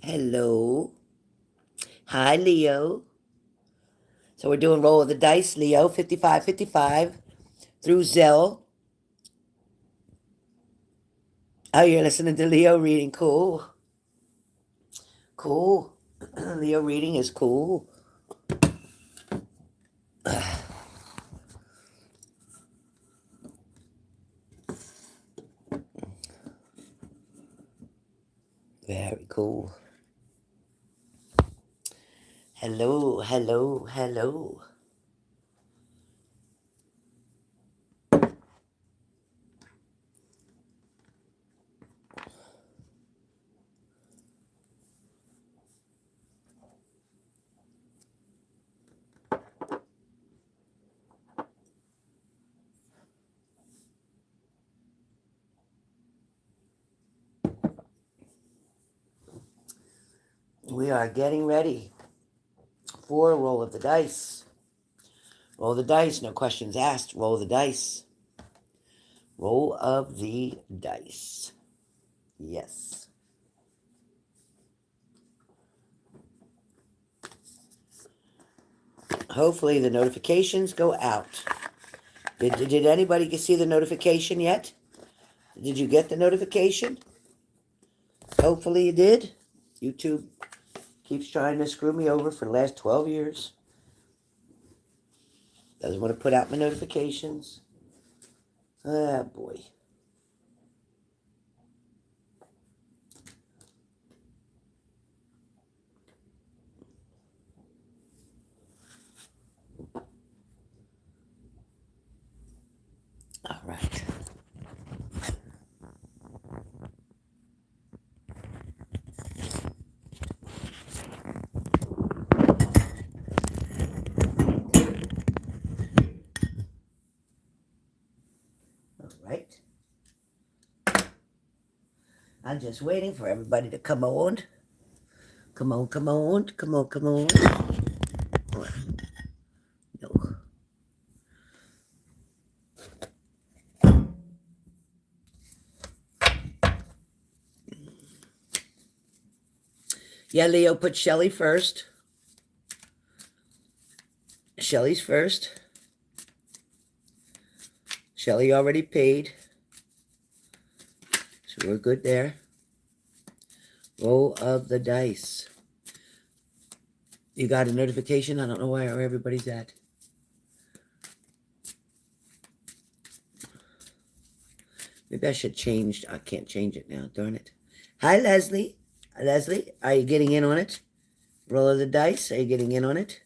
Hello. Hi, Leo. So we're doing roll of the dice, Leo, 5555 through Zell. Oh, you're listening to Leo reading. Cool. Cool. Leo reading is cool. Very cool. Hello, hello, hello. We are getting ready for a roll of the dice. Roll the dice, no questions asked. Roll the dice. Roll of the dice. Yes. Hopefully the notifications go out. Did anybody see the notification yet? Did you get the notification? Hopefully you did. YouTube keeps trying to screw me over for the last 12 years. Doesn't want to put out my notifications. Ah, boy. All right. All right. I'm just waiting for everybody to come on. Come on, come on, come on, come on. No. Yeah, Leo, put Shelly first. Shelly's first. Shelly already paid. So we're good there. Roll of the dice. You got a notification? I don't know where everybody's at. Maybe I should change. I can't change it now. Darn it. Hi, Leslie. Leslie, are you getting in on it? Roll of the dice. Are you getting in on it?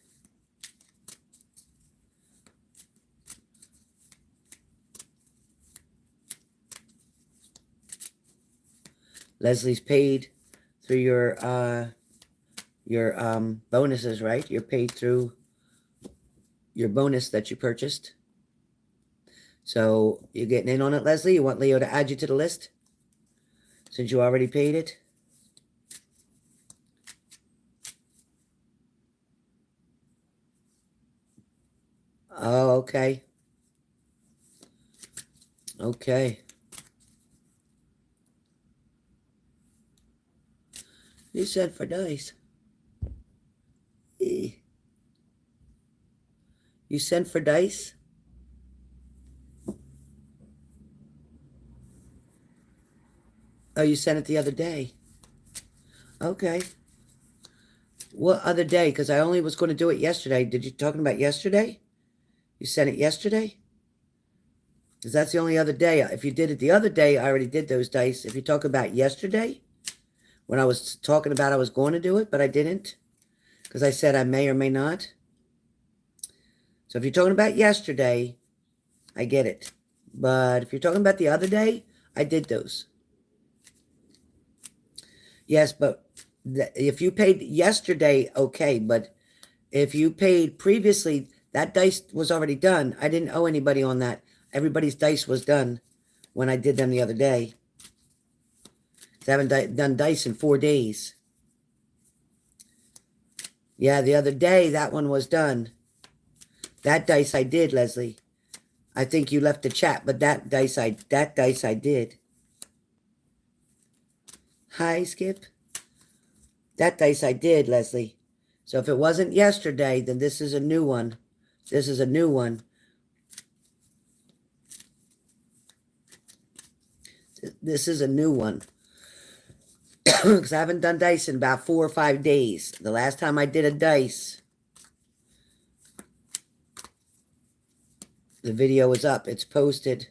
Leslie's paid through your bonuses, right? You're paid through your bonus that you purchased. So you're getting in on it, Leslie? You want Leo to add you to the list? Since you already paid it? Oh, okay. Okay. You said for dice. You sent for dice? Oh, you sent it the other day. Okay. What other day? Because I only was going to do it yesterday. Did you talking about yesterday? You sent it yesterday? Because that's the only other day. If you did it the other day, I already did those dice. If you talk about yesterday, when I was talking about I was going to do it, but I didn't, because I said I may or may not. So if you're talking about yesterday, I get it. But if you're talking about the other day, I did those. Yes, but if you paid yesterday, okay. But if you paid previously, that dice was already done. I didn't owe anybody on that. Everybody's dice was done when I did them the other day. I haven't done dice in 4 days. Yeah, the other day, that one was done. That dice I did, Leslie. I think you left the chat, but that dice I did. Hi, Skip. That dice I did, Leslie. So if it wasn't yesterday, then this is a new one. This is a new one. This is a new one. Because I haven't done dice in about 4 or 5 days. The last time I did a dice, the video is up. It's posted.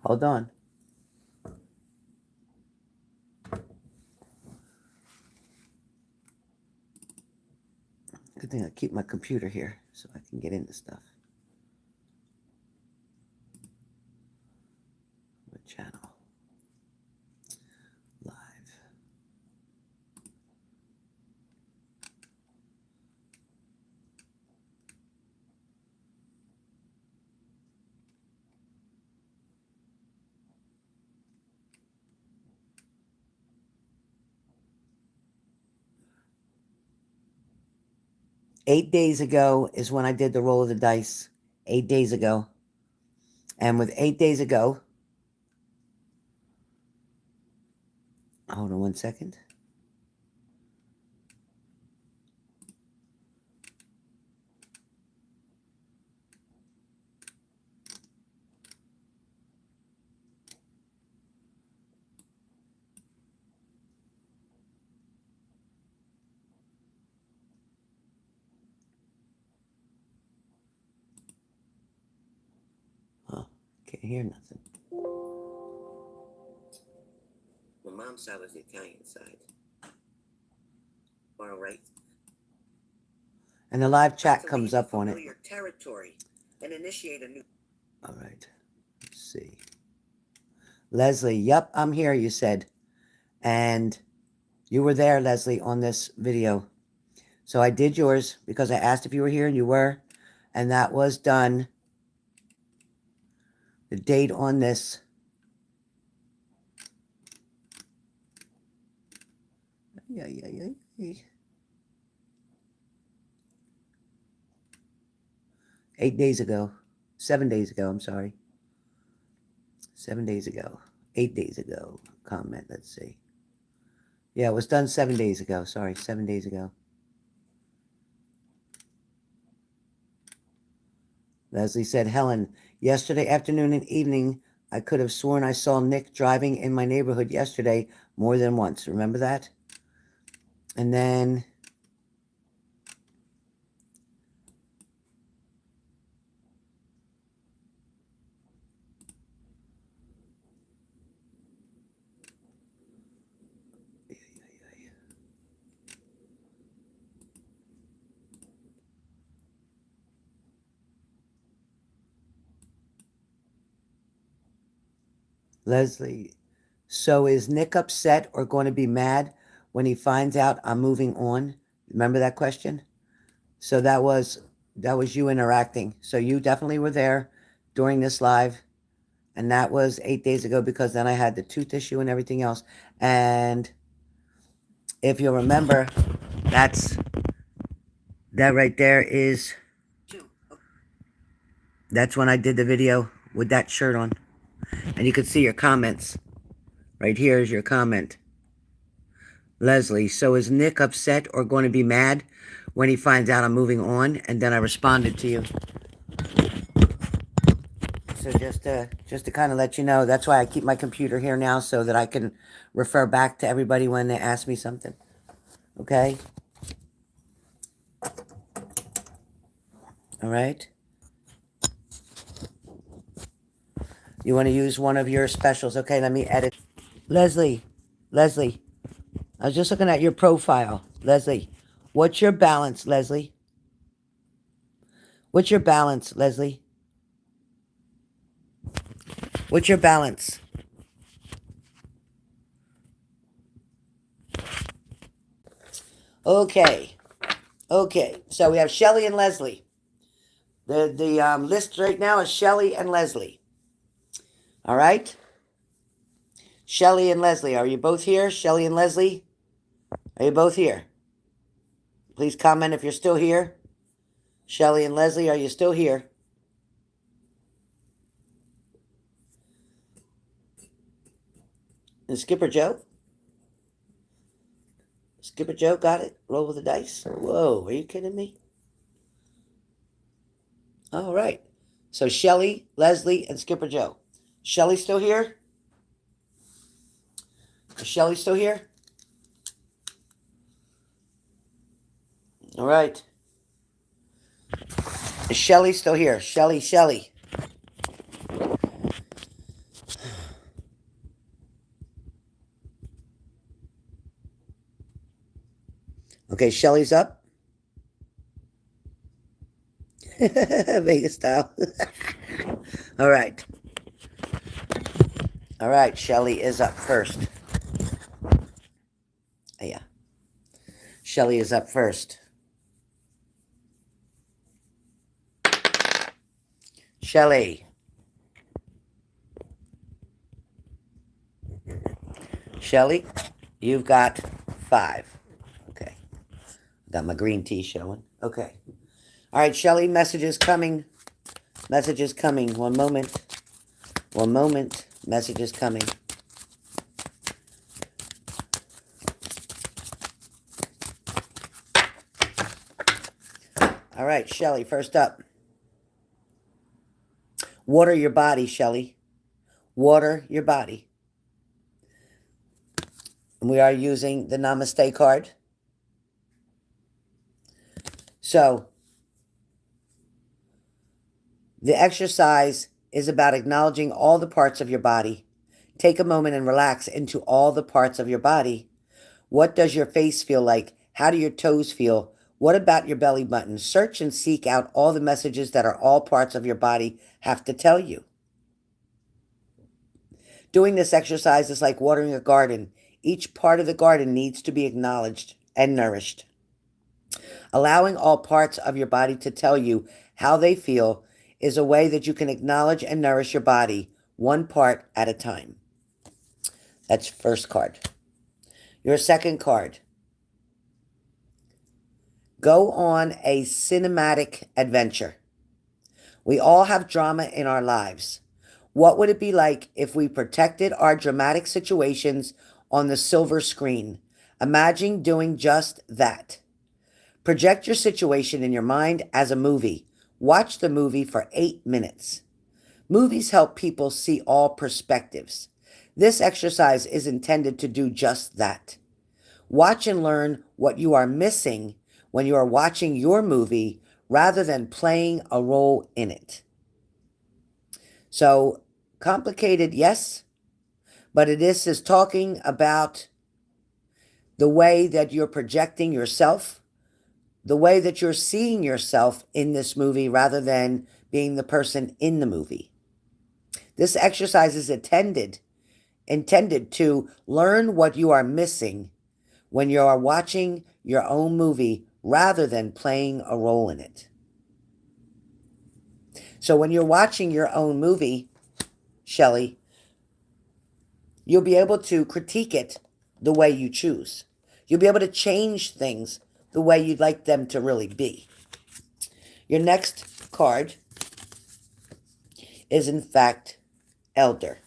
Hold on. Good thing I keep my computer here so I can get into stuff. What channel? Live. Eight days ago is when I did the roll of the dice. 8 days ago. And with 8 days ago, hold on one second. Oh, can't hear nothing. My mom's side was the Italian side. All right. And the live chat comes up on it. Your territory and initiate a new. All right. Let's see. Leslie, yep, I'm here, you said. And you were there, Leslie, on this video. So I did yours because I asked if you were here, and you were. And that was done. The date on this. Yeah. 8 days ago. 7 days ago, I'm sorry. 7 days ago. 8 days ago. Comment, let's see. Yeah, it was done 7 days ago. Sorry, 7 days ago. Leslie said, Helen, yesterday afternoon and evening, I could have sworn I saw Nick driving in my neighborhood yesterday more than once. Remember that? And then Leslie, so is Nick upset or going to be mad when he finds out I'm moving on? Remember that question? So that was you interacting. So you definitely were there during this live. And that was 8 days ago because then I had the tooth issue and everything else. And if you'll remember, that right there is, that's when I did the video with that shirt on. And you can see your comments. Right here is your comment. Leslie, so is Nick upset or going to be mad when he finds out I'm moving on? And then I responded to you. So just to kind of let you know, that's why I keep my computer here now so that I can refer back to everybody when they ask me something. Okay? All right? You want to use one of your specials. Okay, let me edit. Leslie, I was just looking at your profile. Leslie, what's your balance, Leslie? What's your balance, Leslie? What's your balance? Okay. So we have Shelly and Leslie. The list right now is Shelly and Leslie. All right? Shelly and Leslie, are you both here? Shelly and Leslie, are you both here? Please comment if you're still here. Shelly and Leslie, are you still here? And Skipper Joe? Skipper Joe got it? Roll with the dice? Whoa, are you kidding me? All right. So Shelly, Leslie, and Skipper Joe. Shelly still here? Is Shelly still here? All right. Is Shelly still here? Shelly. Okay, Shelly's up. Vegas style. All right. All right, Shelly is up first. Yeah. Shelly is up first. Shelly. Shelly, you've got 5. Okay. Got my green tea showing. Okay. All right, Shelly, messages coming. Messages coming. One moment. One moment. Messages coming. All right, Shelly, first up. Water your body, Shelly. Water your body. And we are using the Namaste card. So, the exercise is about acknowledging all the parts of your body. Take a moment and relax into all the parts of your body. What does your face feel like? How do your toes feel? What about your belly button? Search and seek out all the messages that are all parts of your body have to tell you. Doing this exercise is like watering a garden. Each part of the garden needs to be acknowledged and nourished. Allowing all parts of your body to tell you how they feel is a way that you can acknowledge and nourish your body, one part at a time. That's first card. Your second card. Go on a cinematic adventure. We all have drama in our lives. What would it be like if we protected our dramatic situations on the silver screen? Imagine doing just that. Project your situation in your mind as a movie. Watch the movie for 8 minutes. Movies help people see all perspectives. This exercise is intended to do just that. Watch and learn what you are missing when you are watching your movie rather than playing a role in it. So, complicated, yes, but it is talking about the way that you're projecting yourself, the way that you're seeing yourself in this movie rather than being the person in the movie. This exercise is intended to learn what you are missing when you are watching your own movie rather than playing a role in it. So when you're watching your own movie, Shelly, you'll be able to critique it the way you choose. You'll be able to change things the way you'd like them to really be. Your next card is, in fact, Elder.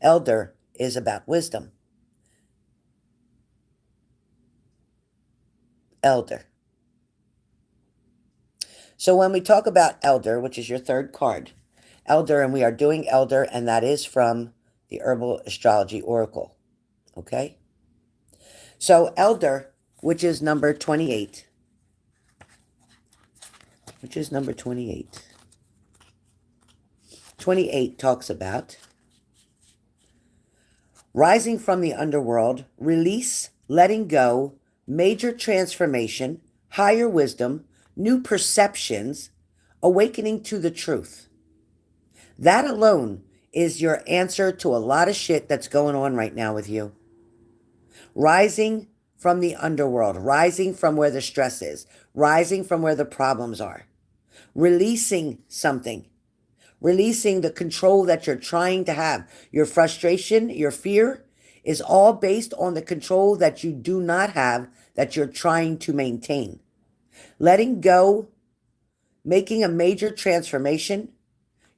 Elder is about wisdom. Elder. So when we talk about Elder, which is your third card, Elder, and we are doing Elder, and that is from the Herbal Astrology Oracle. Okay? So Elder, which is number 28. Which is number 28. 28 talks about rising from the underworld, release, letting go, major transformation, higher wisdom, new perceptions, awakening to the truth. That alone is your answer to a lot of shit that's going on right now with you. Rising from the underworld, rising from where the stress is, rising from where the problems are, releasing something, releasing the control that you're trying to have. Your frustration, your fear is all based on the control that you do not have, that you're trying to maintain. Letting go, making a major transformation,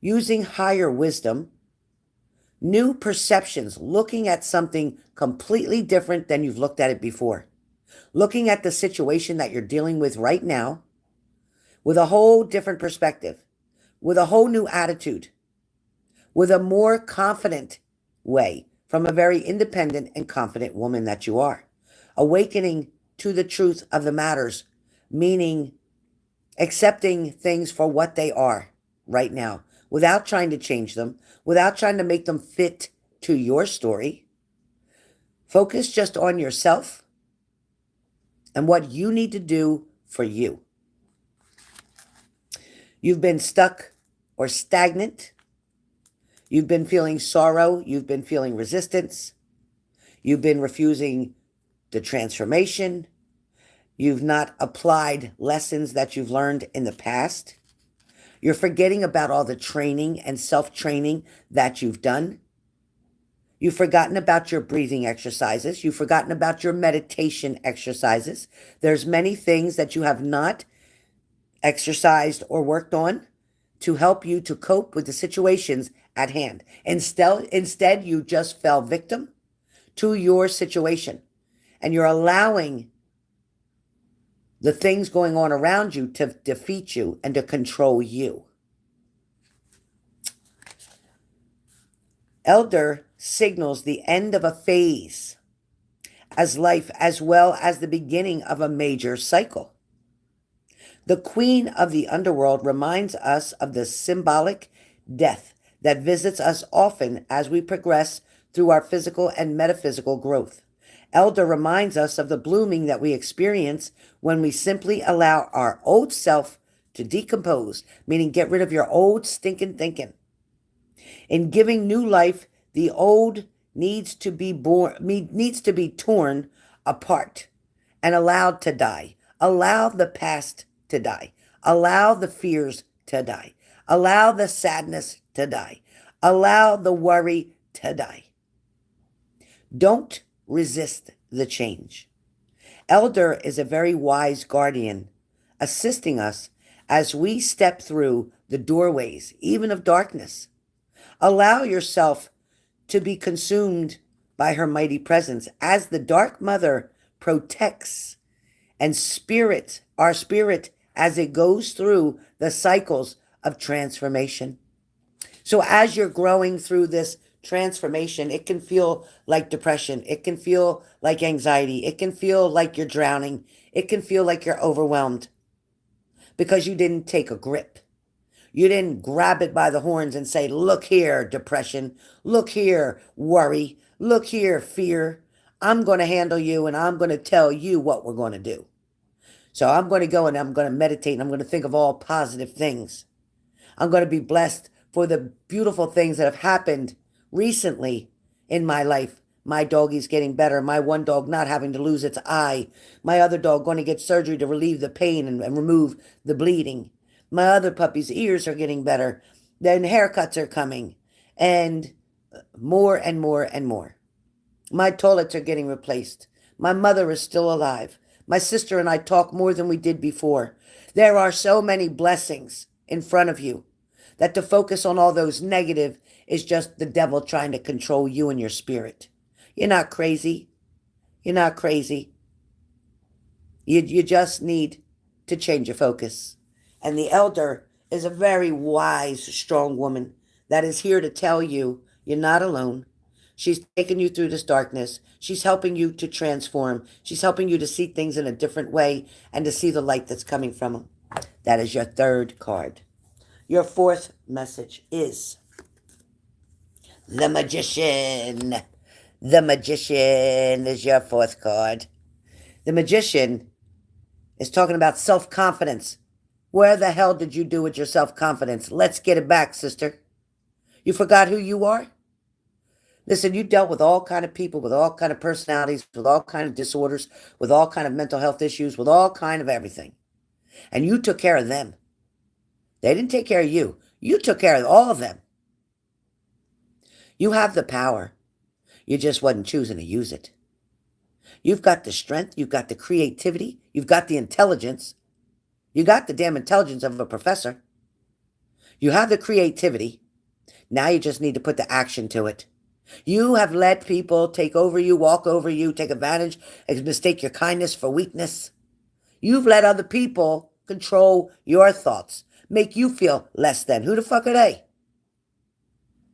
using higher wisdom, new perceptions, looking at something completely different than you've looked at it before. Looking at the situation that you're dealing with right now with a whole different perspective, with a whole new attitude, with a more confident way, from a very independent and confident woman that you are. Awakening to the truth of the matters, meaning accepting things for what they are right now, without trying to change them, without trying to make them fit to your story. Focus just on yourself and what you need to do for you. You've been stuck or stagnant. You've been feeling sorrow. You've been feeling resistance. You've been refusing the transformation. You've not applied lessons that you've learned in the past. You're forgetting about all the training and self-training that you've done. You've forgotten about your breathing exercises. You've forgotten about your meditation exercises. There's many things that you have not exercised or worked on to help you to cope with the situations at hand. Instead, you just fell victim to your situation, and you're allowing the things going on around you to defeat you and to control you. Elder signals the end of a phase as life, as well as the beginning of a major cycle. The queen of the underworld reminds us of the symbolic death that visits us often as we progress through our physical and metaphysical growth. Elder reminds us of the blooming that we experience when we simply allow our old self to decompose, meaning get rid of your old stinking thinking. In giving new life, the old needs to be torn apart and allowed to die. Allow the past to die. Allow the fears to die. Allow the sadness to die. Allow the worry to die. Don't resist the change. Elder is a very wise guardian, assisting us as we step through the doorways, even of darkness. Allow yourself to be consumed by her mighty presence as the Dark Mother protects and our spirit as it goes through the cycles of transformation. So as you're growing through this transformation, it can feel like depression. It can feel like anxiety. It can feel like you're drowning. It can feel like you're overwhelmed because you didn't take a grip. You didn't grab it by the horns and say, look here, depression. Look here, worry. Look here, fear. I'm going to handle you and I'm going to tell you what we're going to do. So I'm going to go and I'm going to meditate and I'm going to think of all positive things. I'm going to be blessed for the beautiful things that have happened recently in my life. My doggy's getting better. My one dog not having to lose its eye. My other dog going to get surgery to relieve the pain and remove the bleeding. My other puppy's ears are getting better. Then haircuts are coming. And more and more and more. My toilets are getting replaced. My mother is still alive. My sister and I talk more than we did before. There are so many blessings in front of you that to focus on all those negative is just the devil trying to control you and your spirit. You're not crazy. You're not crazy. You just need to change your focus. And the elder is a very wise, strong woman that is here to tell you you're not alone. She's taking you through this darkness. She's helping you to transform. She's helping you to see things in a different way and to see the light that's coming from them. That is your third card. Your fourth message is the Magician. The Magician is your fourth card. The Magician is talking about self-confidence. Where the hell did you do with your self-confidence? Let's get it back, sister. You forgot who you are? Listen, you dealt with all kind of people, with all kind of personalities, with all kind of disorders, with all kind of mental health issues, with all kind of everything. And you took care of them. They didn't take care of you. You took care of all of them. You have the power. You just wasn't choosing to use it. You've got the strength. You've got the creativity. You've got the intelligence. You got the damn intelligence of a professor. You have the creativity. Now you just need to put the action to it. You have let people take over you, walk over you, take advantage, mistake your kindness for weakness. You've let other people control your thoughts, make you feel less than. Who the fuck are they?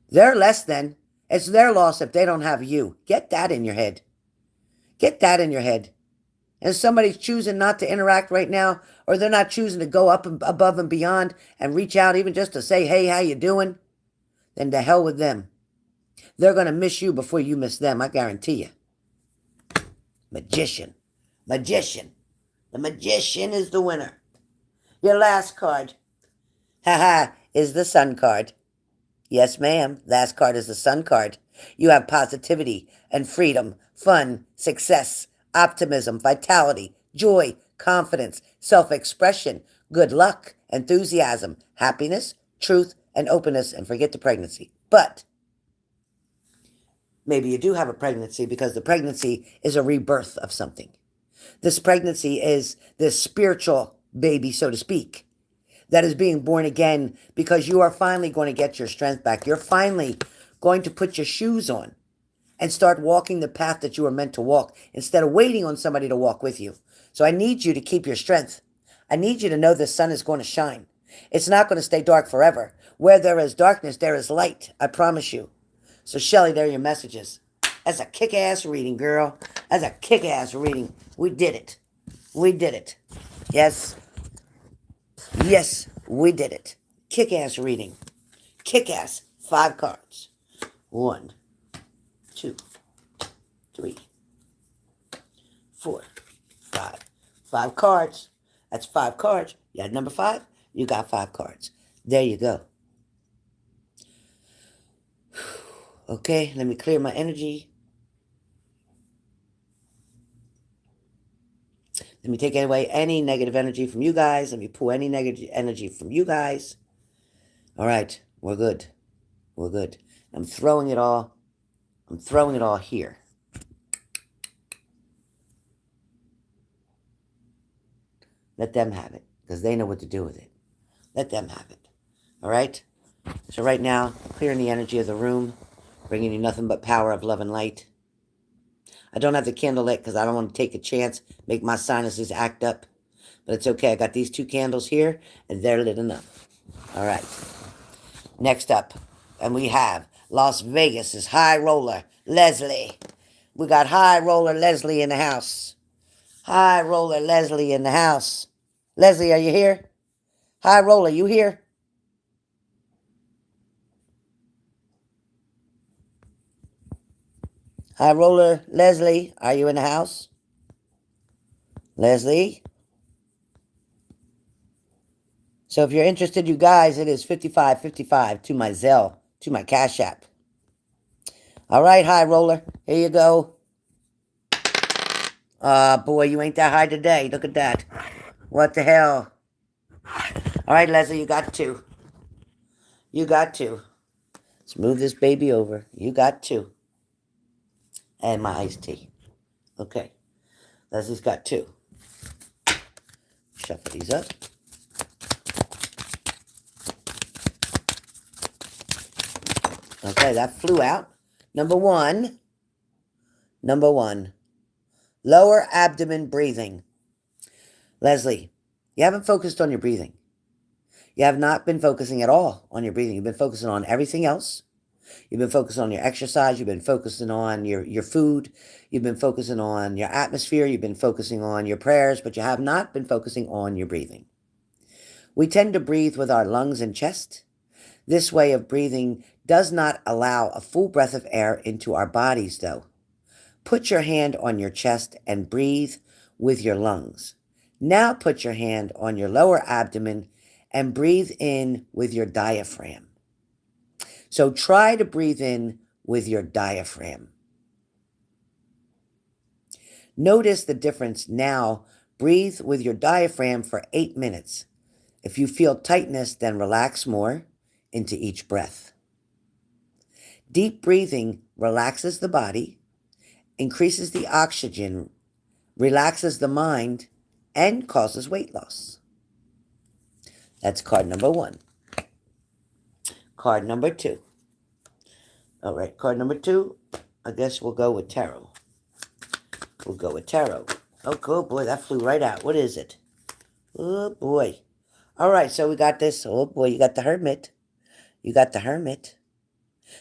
They're less than. It's their loss if they don't have you. Get that in your head. Get that in your head. And if somebody's choosing not to interact right now, or they're not choosing to go up and above and beyond and reach out even just to say, hey, how you doing? Then to hell with them. They're going to miss you before you miss them, I guarantee you. Magician. Magician. The magician is the winner. Your last card, haha, is the Sun card. Yes, ma'am. Last card is the Sun card. You have positivity and freedom, fun, success, optimism, vitality, joy, confidence, self-expression, good luck, enthusiasm, happiness, truth, and openness, and forget the pregnancy. But maybe you do have a pregnancy because the pregnancy is a rebirth of something. This pregnancy is this spiritual baby, so to speak, that is being born again because you are finally going to get your strength back. You're finally going to put your shoes on and start walking the path that you were meant to walk instead of waiting on somebody to walk with you. So I need you to keep your strength. I need you to know the sun is going to shine. It's not going to stay dark forever. Where there is darkness, there is light. I promise you. So Shelly, there are your messages. That's a kick-ass reading, girl. That's a kick-ass reading. We did it. We did it. Yes. Yes, we did it. Kick-ass reading. Kick-ass. 5 cards. 1, 2, 3, 4, 5. 5 cards. That's 5 cards. You had number 5. You got 5 cards. There you go. Okay, let me clear my energy. Let me take away any negative energy from you guys. Let me pull any negative energy from you guys. All right, we're good. We're good. I'm throwing it all here. Let them have it, because they know what to do with it. Let them have it. All right? So right now, clearing the energy of the room, bringing you nothing but power of love and light. I don't have the candle lit because I don't want to take a chance, make my sinuses act up. But it's okay. I got these 2 candles here, and they're lit enough. All right. Next up, and we have Las Vegas' High Roller, Leslie. We got High Roller Leslie in the house. High Roller Leslie in the house. Leslie, are you here? High Roller, you here? High Roller Leslie, are you in the house? Leslie? So if you're interested, you guys, it is 5555 to my Zelle, to my Cash App. All right, High Roller, here you go. Boy, you ain't that high today. Look at that. What the hell? All right, Leslie, you got 2. You got 2. Let's move this baby over. You got 2. And my iced tea. Okay. Leslie's got 2. Shuffle these up. Okay, that flew out. Number 1. Number 1. Lower abdomen breathing. Leslie, you haven't focused on your breathing. You have not been focusing at all on your breathing. You've been focusing on everything else. You've been focusing on your exercise. You've been focusing on your food. You've been focusing on your atmosphere. You've been focusing on your prayers, but you have not been focusing on your breathing. We tend to breathe with our lungs and chest. This way of breathing does not allow a full breath of air into our bodies, though. Put your hand on your chest and breathe with your lungs. Now put your hand on your lower abdomen and breathe in with your diaphragm. So try to breathe in with your diaphragm. Notice the difference now. Breathe with your diaphragm for 8 minutes. If you feel tightness, then relax more. into each breath. Deep breathing relaxes the body, increases the oxygen, relaxes the mind, and causes weight loss. That's card number 1. Card number 2. All right, card number 2, I guess we'll go with tarot. We'll go with tarot. Oh, cool, boy, that flew right out. What is it? Oh, boy. All right, so we got this. Oh, boy, you got the Hermit. You got the Hermit.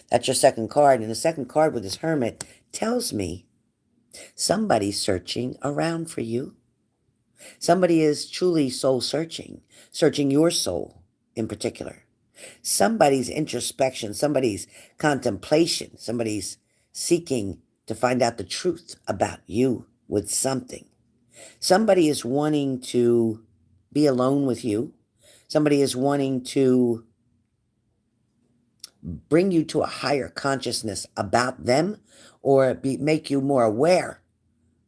That's your second card. And the second card with this Hermit tells me somebody's searching around for you. Somebody is truly soul searching your soul in particular. Somebody's introspection, somebody's contemplation, somebody's seeking to find out the truth about you with something. Somebody is wanting to be alone with you. Somebody is wanting to bring you to a higher consciousness about them, or make you more aware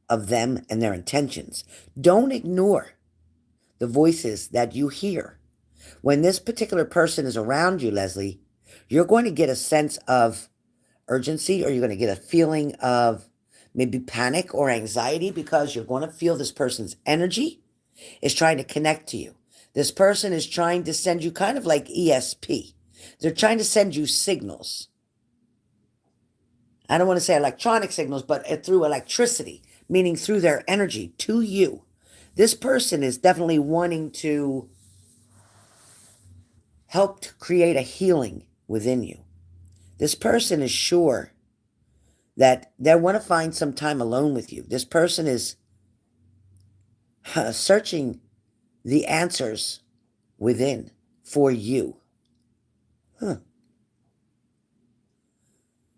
of them and their intentions. Don't ignore the voices that you hear. When this particular person is around you, Leslie, you're going to get a sense of urgency, or you're going to get a feeling of maybe panic or anxiety, because you're going to feel this person's energy is trying to connect to you. This person is trying to send you kind of like ESP. They're trying to send you signals. I don't want to say electronic signals, but through electricity, meaning through their energy to you. This person is definitely wanting to help to create a healing within you. This person is sure that they want to find some time alone with you. This person is searching the answers within for you.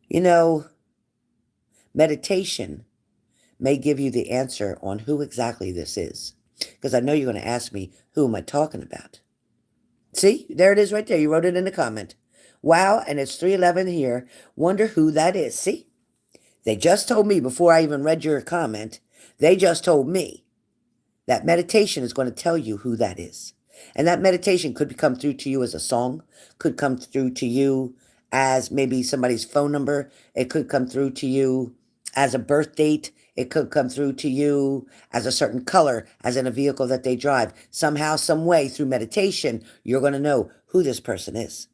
You know, meditation may give you the answer on who exactly this is. Because I know you're going to ask me, who am I talking about? See, there it is right there. You wrote it in the comment. Wow, and it's 3:11 here. Wonder who that is. See? They just told me before I even read your comment, they just told me that meditation is going to tell you who that is. And that meditation could come through to you as a song, could come through to you as maybe somebody's phone number. It could come through to you as a birth date. It could come through to you as a certain color, as in a vehicle that they drive. Somehow, some way, through meditation, you're going to know who this person is.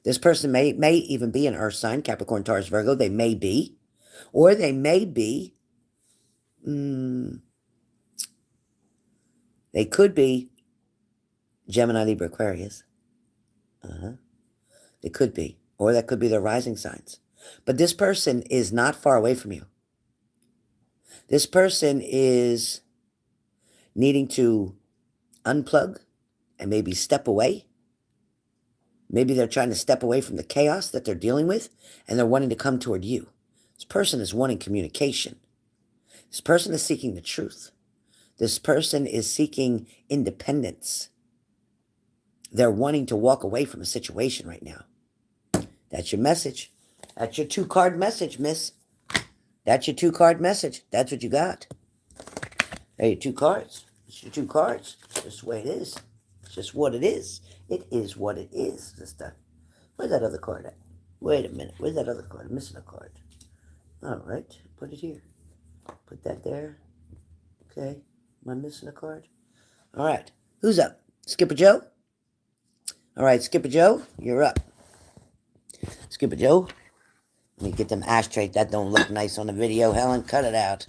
This person may even be an earth sign, Capricorn, Taurus, Virgo. They may be. Or they may be, they could be Gemini, Libra, Aquarius. They could be. Or that could be their rising signs. But this person is not far away from you. This person is needing to unplug and maybe step away. Maybe they're trying to step away from the chaos that they're dealing with, and they're wanting to come toward you. This person is wanting communication. This person is seeking the truth. This person is seeking independence. They're wanting to walk away from a situation right now. That's your message. That's your 2-card message, miss. That's your 2-card message. That's what you got. There are your 2 cards. It's your 2 cards. It's just the way it is. It's just what it is. It is what it is. Where's that other card at? Wait a minute. Where's that other card? I'm missing a card. All right. Put it here. Put that there. Okay. Am I missing a card? All right. Who's up? Skipper Joe? All right, Skipper Joe, you're up. Skipper Joe. Let me get them ashtrays. That don't look nice on the video. Helen, cut it out.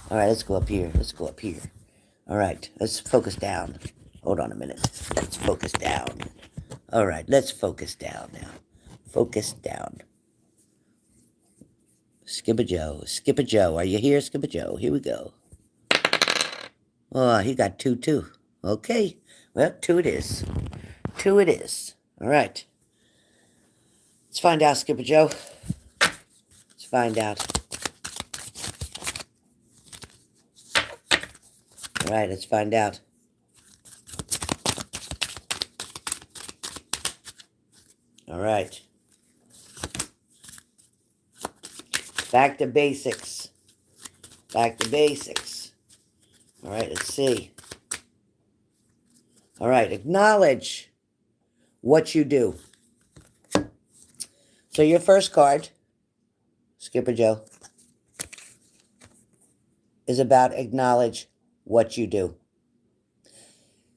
All right, let's go up here. Let's go up here. All right, let's focus down. Hold on a minute. Let's focus down. All right, let's focus down now. Focus down. Skipper Joe, are you here, Skipper Joe? Here we go. Oh, he got 2 too. Okay, well, 2 it is. 2 it is. All right. Let's find out, Skipper Joe. Let's find out. All right, let's find out. All right. Back to basics. Back to basics. All right, let's see. All right, acknowledge what you do. So your first card, Skipper Joe, is about acknowledge what you do.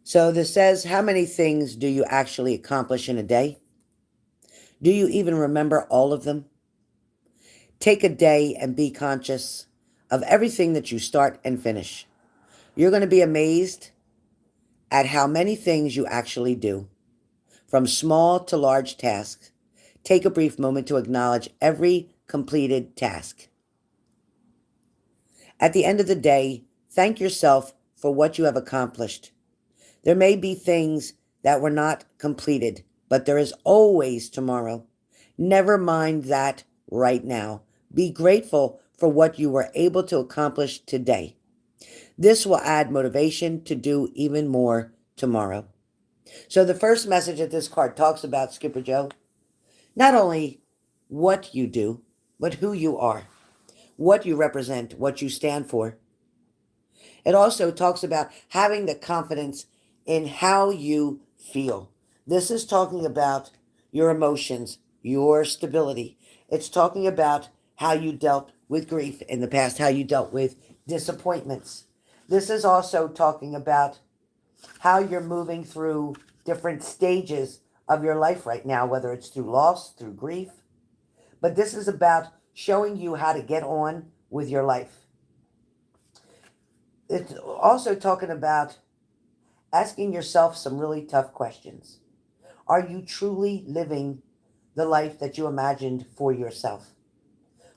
So this says, how many things do you actually accomplish in a day? Do you even remember all of them? Take a day and be conscious of everything that you start and finish. You're going to be amazed at how many things you actually do, from small to large tasks. Take a brief moment to acknowledge every completed task. At the end of the day, thank yourself for what you have accomplished. There may be things that were not completed, but there is always tomorrow. Never mind that right now. Be grateful for what you were able to accomplish today. This will add motivation to do even more tomorrow. So the first message that this card talks about, Skipper Joe, not only what you do, but who you are, what you represent, what you stand for. It also talks about having the confidence in how you feel. This is talking about your emotions, your stability. It's talking about how you dealt with grief in the past, how you dealt with disappointments. This is also talking about how you're moving through different stages of your life right now, whether it's through loss, through grief. But this is about showing you how to get on with your life. It's also talking about asking yourself some really tough questions. Are you truly living the life that you imagined for yourself?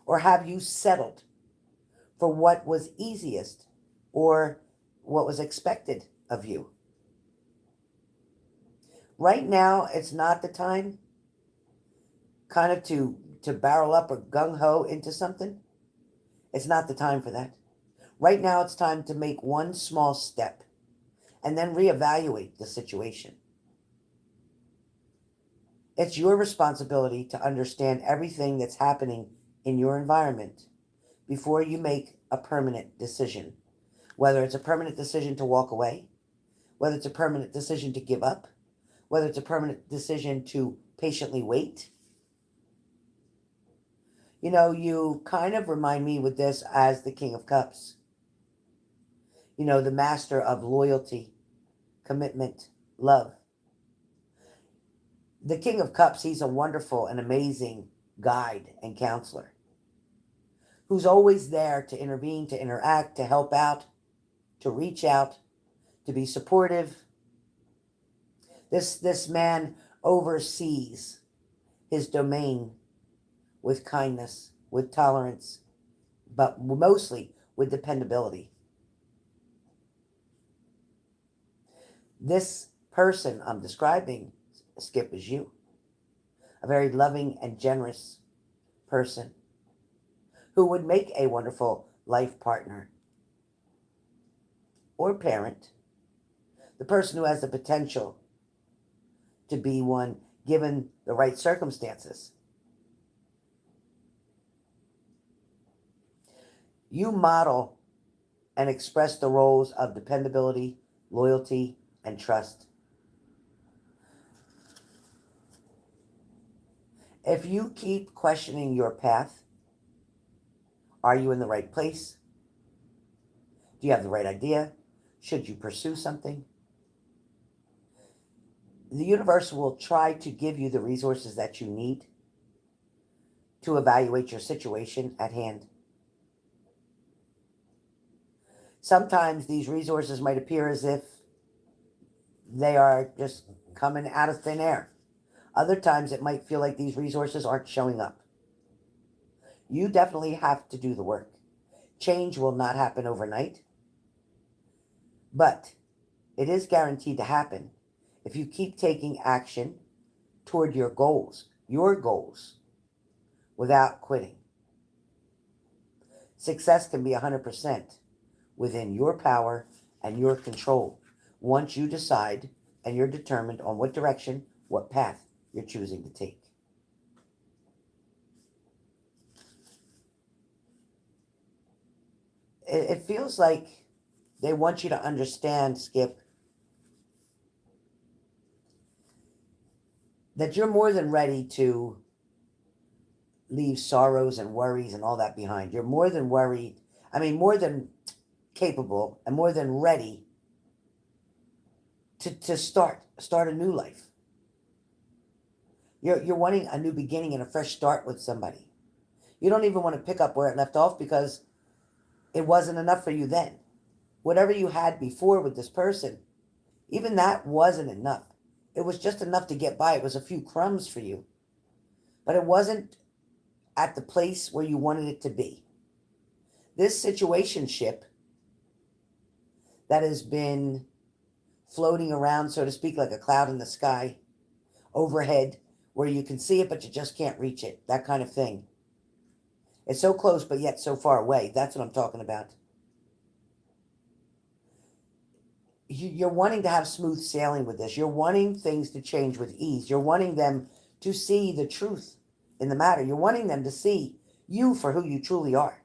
Or have you settled for what was easiest or what was expected of you? Right now, it's not the time kind of to barrel up or gung-ho into something. It's not the time for that. Right now, it's time to make one small step and then reevaluate the situation. It's your responsibility to understand everything that's happening in your environment before you make a permanent decision. Whether it's a permanent decision to walk away, whether it's a permanent decision to give up, whether it's a permanent decision to patiently wait. You know, you kind of remind me with this as the King of Cups. You know, the master of loyalty, commitment, love. The King of Cups, he's a wonderful and amazing guide and counselor who's always there to intervene, to interact, to help out, to reach out, to be supportive. This man oversees his domain with kindness, with tolerance, but mostly with dependability. This person I'm describing, Skip, is you. A very loving and generous person who would make a wonderful life partner or parent. The person who has the potential to be one given the right circumstances. You model and express the roles of dependability, loyalty, and trust. If you keep questioning your path, are you in the right place? Do you have the right idea? Should you pursue something? The universe will try to give you the resources that you need to evaluate your situation at hand. Sometimes these resources might appear as if they are just coming out of thin air. Other times it might feel like these resources aren't showing up. You definitely have to do the work. Change will not happen overnight, but it is guaranteed to happen if you keep taking action toward your goals, without quitting. Success can be 100% within your power and your control once you decide and you're determined on what direction, what path you're choosing to take. It feels like they want you to understand, Skip, that you're more than ready to leave sorrows and worries and all that behind. You're more than worried, more than capable and more than ready to start a new life. You're wanting a new beginning and a fresh start with somebody. You don't even want to pick up where it left off because it wasn't enough for you then. Whatever you had before with this person, even that wasn't enough. It was just enough to get by. It was a few crumbs for you. But it wasn't at the place where you wanted it to be. This situationship that has been floating around, so to speak, like a cloud in the sky, overhead, where you can see it but you just can't reach it, that kind of thing. It's so close but yet so far away. That's what I'm talking about. You're wanting to have smooth sailing with this. You're wanting things to change with ease. You're wanting them to see the truth in the matter. You're wanting them to see you for who you truly are.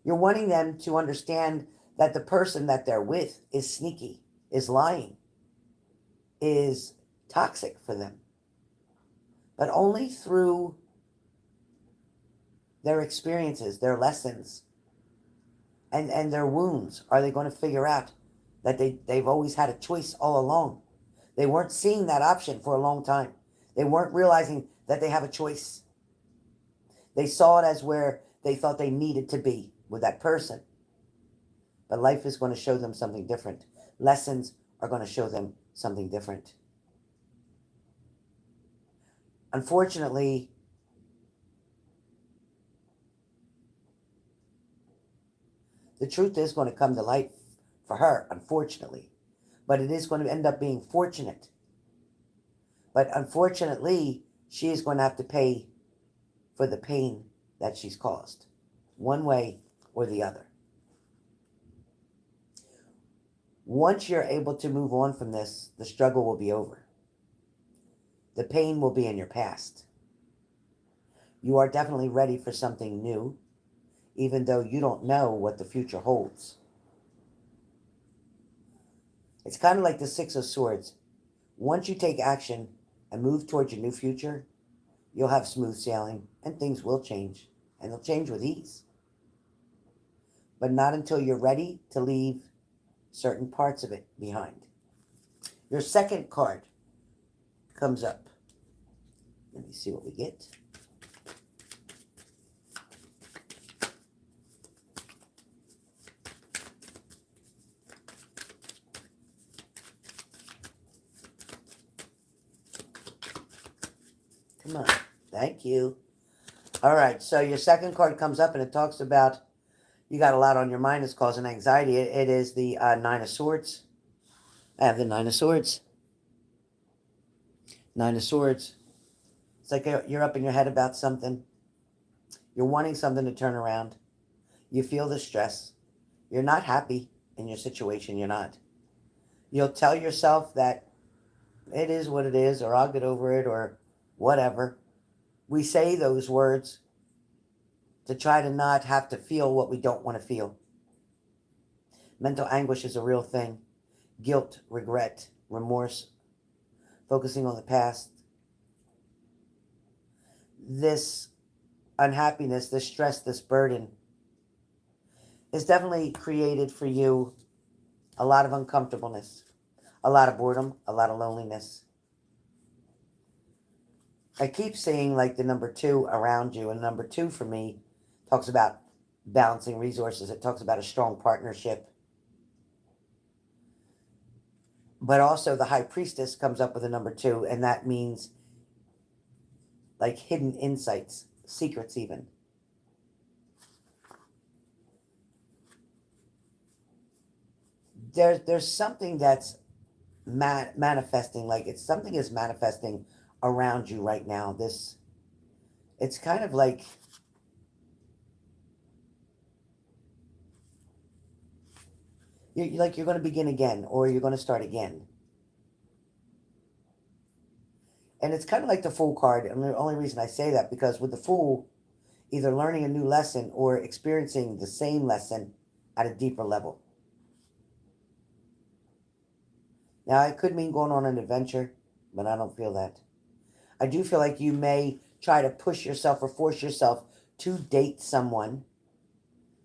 You're wanting them to understand that the person that they're with is sneaky, is lying, is toxic for them. But only through their experiences, their lessons, and their wounds are they going to figure out that they've always had a choice all along. They weren't seeing that option for a long time. They weren't realizing that they have a choice. They saw it as where they thought they needed to be with that person. But life is going to show them something different. Lessons are going to show them something different. Unfortunately, the truth is going to come to light for her, unfortunately. But it is going to end up being fortunate. But unfortunately, she is going to have to pay for the pain that she's caused, one way or the other. Once you're able to move on from this, the struggle will be over. The pain will be in your past. You are definitely ready for something new, even though you don't know what the future holds. It's kind of like the Six of Swords. Once you take action and move towards your new future, you'll have smooth sailing and things will change, and they'll change with ease. But not until you're ready to leave certain parts of it behind. Your second card comes up. Let me see what we get. Come on. Thank you. All right. So your second card comes up and it talks about you got a lot on your mind. It's causing anxiety. It is the Nine of Swords. I have the Nine of Swords. Nine of Swords. It's like you're up in your head about something. You're wanting something to turn around. You feel the stress. You're not happy in your situation. You're not. You'll tell yourself that it is what it is, or I'll get over it, or whatever. We say those words to try to not have to feel what we don't want to feel. Mental anguish is a real thing. Guilt, regret, remorse, focusing on the past. This unhappiness, this stress, this burden is definitely created for you a lot of uncomfortableness, a lot of boredom, a lot of loneliness. I keep seeing like the number 2 around you, and number 2 for me talks about balancing resources. It talks about a strong partnership. But also the High Priestess comes up with a number 2, and that means like hidden insights, secrets even. There's something that's manifesting, like something is manifesting around you right now. It's kind of like you're going to begin again, or you're going to start again. And it's kind of like the Fool card, and the only reason I say that, because with the Fool, either learning a new lesson or experiencing the same lesson at a deeper level. Now, it could mean going on an adventure, but I don't feel that. I do feel like you may try to push yourself or force yourself to date someone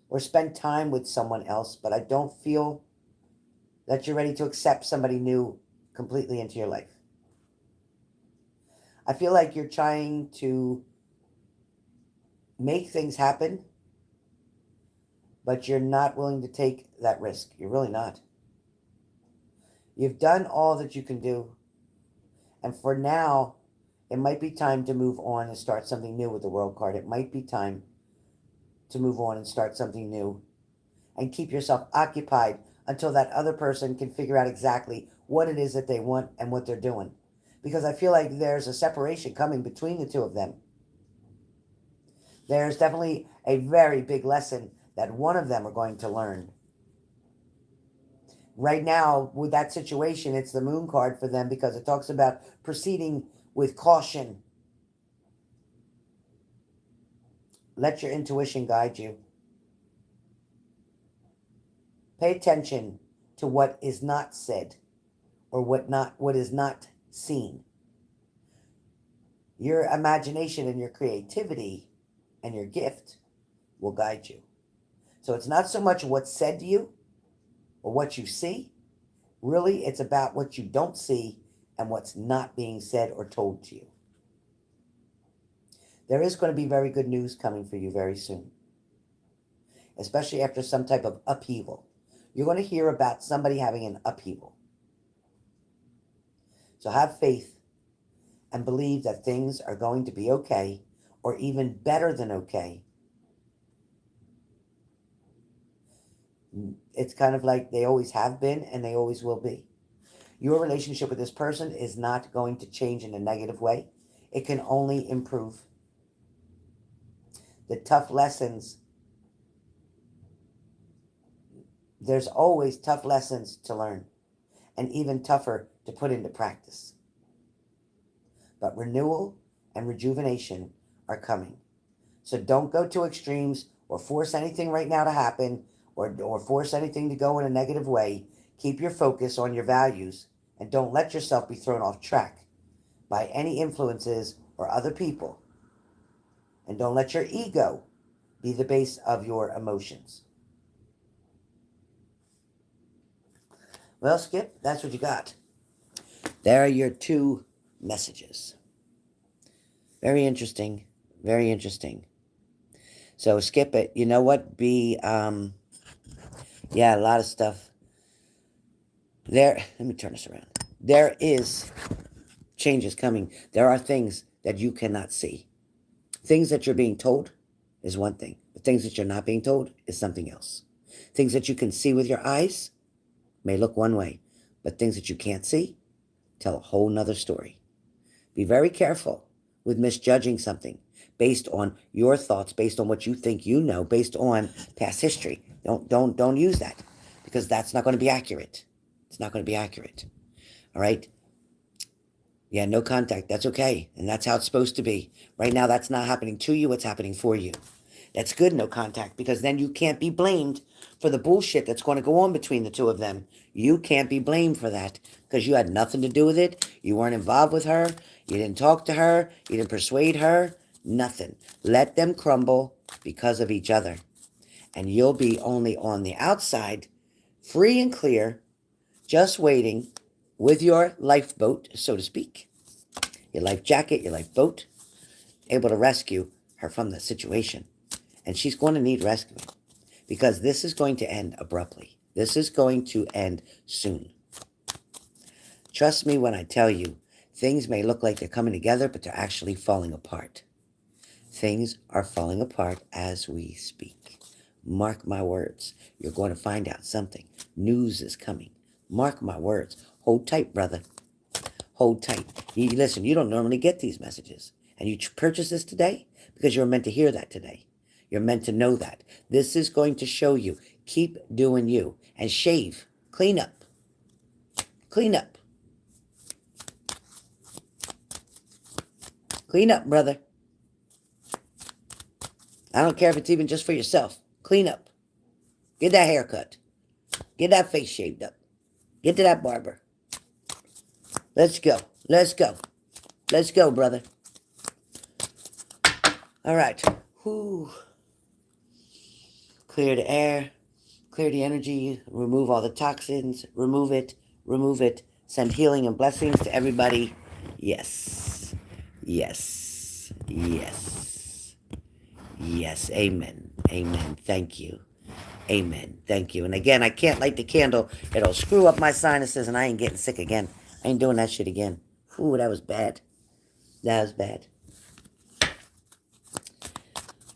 or spend time with someone else, but I don't feel that you're ready to accept somebody new completely into your life. I feel like you're trying to make things happen, but you're not willing to take that risk. You're really not. You've done all that you can do, and for now, it might be time to move on and start something new with the World card. It might be time to move on and start something new and keep yourself occupied until that other person can figure out exactly what it is that they want and what they're doing. Because I feel like there's a separation coming between the two of them. There's definitely a very big lesson that one of them are going to learn. Right now, with that situation, it's the Moon card for them because it talks about proceeding with caution. Let your intuition guide you. Pay attention to what is not said or what is not seen. Your imagination and your creativity and your gift will guide you. So it's not so much what's said to you or what you see. Really, it's about what you don't see and what's not being said or told to you. There is going to be very good news coming for you very soon, especially after some type of upheaval. You're going to hear about somebody having an upheaval. So have faith and believe that things are going to be okay, or even better than okay. It's kind of like they always have been and they always will be. Your relationship with this person is not going to change in a negative way. It can only improve. The tough lessons, there's always tough lessons to learn, and even tougher to put into practice. But renewal and rejuvenation are coming. So don't go to extremes or force anything right now to happen or force anything to go in a negative way. Keep your focus on your values and don't let yourself be thrown off track by any influences or other people. And don't let your ego be the base of your emotions. Well, Skip, that's what you got. There are your two messages. Very interesting. Very interesting. So skip it. You know what? Yeah, a lot of stuff. Let me turn this around. There is changes coming. There are things that you cannot see. Things that you're being told is one thing. But things that you're not being told is something else. Things that you can see with your eyes may look one way, but things that you can't see tell a whole nother story. Be very careful with misjudging something based on your thoughts, based on what you think you know, based on past history. Don't use that because that's not going to be accurate. It's not going to be accurate. All right? Yeah, no contact. That's okay. And that's how it's supposed to be. Right now, that's not happening to you. It's happening for you. That's good, no contact, because then you can't be blamed for the bullshit that's going to go on between the two of them. You can't be blamed for that because you had nothing to do with it. You weren't involved with her. You didn't talk to her. You didn't persuade her. Nothing. Let them crumble because of each other. And you'll be only on the outside, free and clear, just waiting with your lifeboat, so to speak, your life jacket, your lifeboat, able to rescue her from the situation. And she's going to need rescuing because this is going to end abruptly. This is going to end soon. Trust me when I tell you, things may look like they're coming together, but they're actually falling apart. Things are falling apart as we speak. Mark my words. You're going to find out something. News is coming. Mark my words. Hold tight, brother. Hold tight. Listen, you don't normally get these messages. And you purchased this today because you're meant to hear that today. You're meant to know that. This is going to show you. Keep doing you. And shave. Clean up. Clean up. Clean up, brother. I don't care if it's even just for yourself. Clean up. Get that haircut. Get that face shaved up. Get to that barber. Let's go. Let's go. Let's go, brother. All right. Whew. Clear the air. Clear the energy. Remove all the toxins. Remove it. Remove it. Send healing and blessings to everybody. Yes. Yes. Yes. Yes. Amen. Amen. Thank you. Amen. Thank you. And again, I can't light the candle. It'll screw up my sinuses and I ain't getting sick again. I ain't doing that shit again. Ooh, that was bad. That was bad.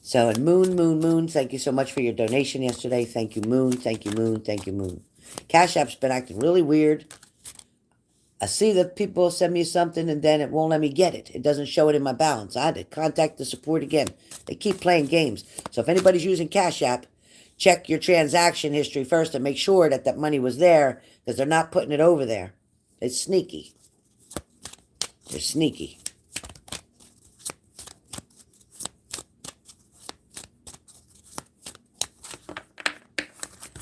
So, and Moon, thank you so much for your donation yesterday. Thank you, Moon. Thank you, Moon. Thank you, Moon. Cash App's been acting really weird. I see that people send me something and then it won't let me get it. It doesn't show it in my balance. I had to contact the support again. They keep playing games. So if anybody's using Cash App, check your transaction history first and make sure that that money was there because they're not putting it over there. It's sneaky. They're sneaky.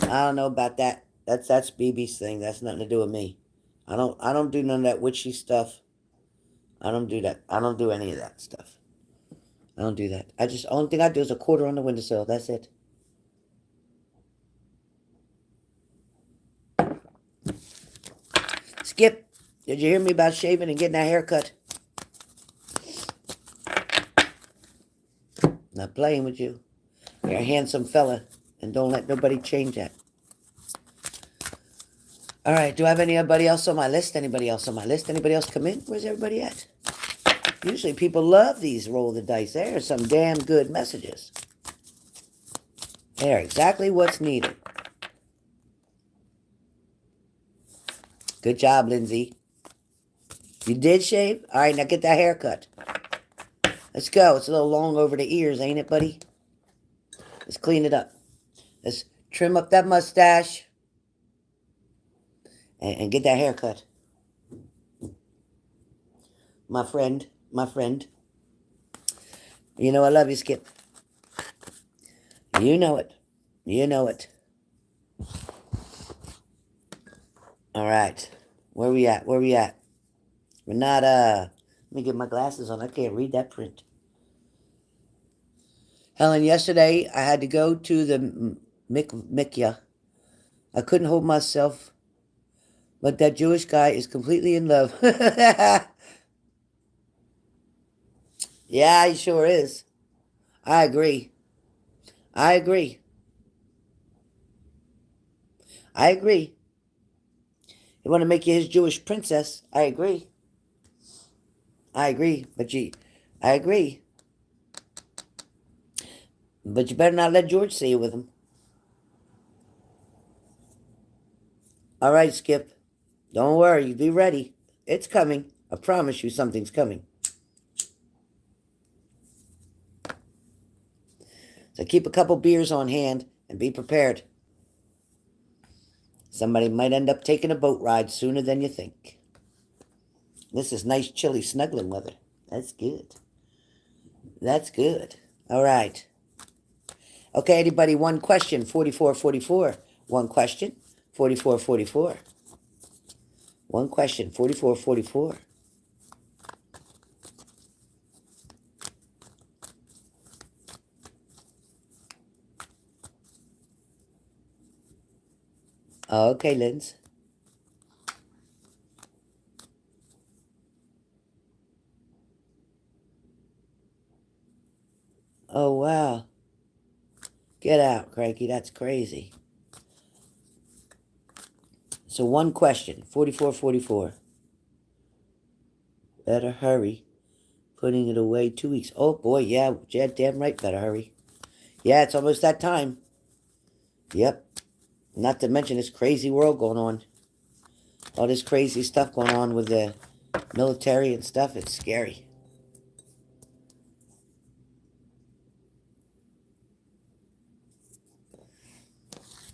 I don't know about that. That's BB's thing. That's nothing to do with me. I don't do none of that witchy stuff. I don't do that. I don't do any of that stuff. I don't do that. Only thing I do is a quarter on the windowsill. That's it. Skip, did you hear me about shaving and getting that haircut? Not playing with you. You're a handsome fella, and don't let nobody change that. All right, do I have anybody else on my list? Anybody else on my list? Anybody else come in? Where's everybody at? Usually people love these roll the dice. There are some damn good messages. They're exactly what's needed. Good job, Lindsay. You did shave? All right, now get that haircut. Let's go. It's a little long over the ears, ain't it, buddy? Let's clean it up. Let's trim up that mustache and get that haircut. My friend. You know I love you, Skip. You know it. You know it. All right. Where we at? Renata. Let me get my glasses on. I can't read that print. Helen, yesterday I had to go to the mikvah. I couldn't hold myself, but that Jewish guy is completely in love. Yeah, he sure is. I agree. I agree. He want to make you his Jewish princess. I agree. I agree. But you better not let George see you with him. All right, Skip. Don't worry. Be ready. It's coming. I promise you something's coming. So keep a couple beers on hand and be prepared. Somebody might end up taking a boat ride sooner than you think. This is nice, chilly, snuggling weather. That's good. That's good. All right. Okay, anybody, one question, 4444. One question, 4444. One question, 4444. Okay, Linz. Oh, wow. Get out, Cranky. That's crazy. So one question, 4444. Better hurry. Putting it away 2 weeks. Oh, boy, yeah. Damn right, better hurry. Yeah, it's almost that time. Yep. Not to mention this crazy world going on. All this crazy stuff going on with the military and stuff. It's scary.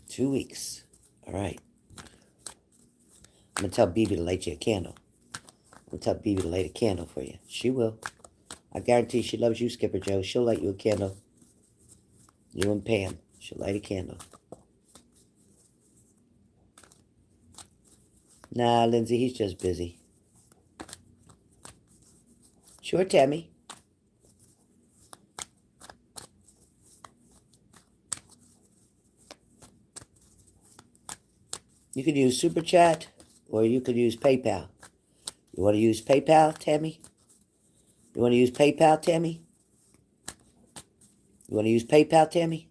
Two weeks. All right. I'm going to tell Bibi to light you a candle. I'm going to tell Bibi to light a candle for you. She will. I guarantee she loves you, Skipper Joe. She'll light you a candle. You and Pam. She'll light a candle. Nah, Lindsay, he's just busy. Sure, Tammy. You could use Super Chat or you could use PayPal. You want to use PayPal, Tammy? You want to use PayPal, Tammy? You want to use PayPal, Tammy?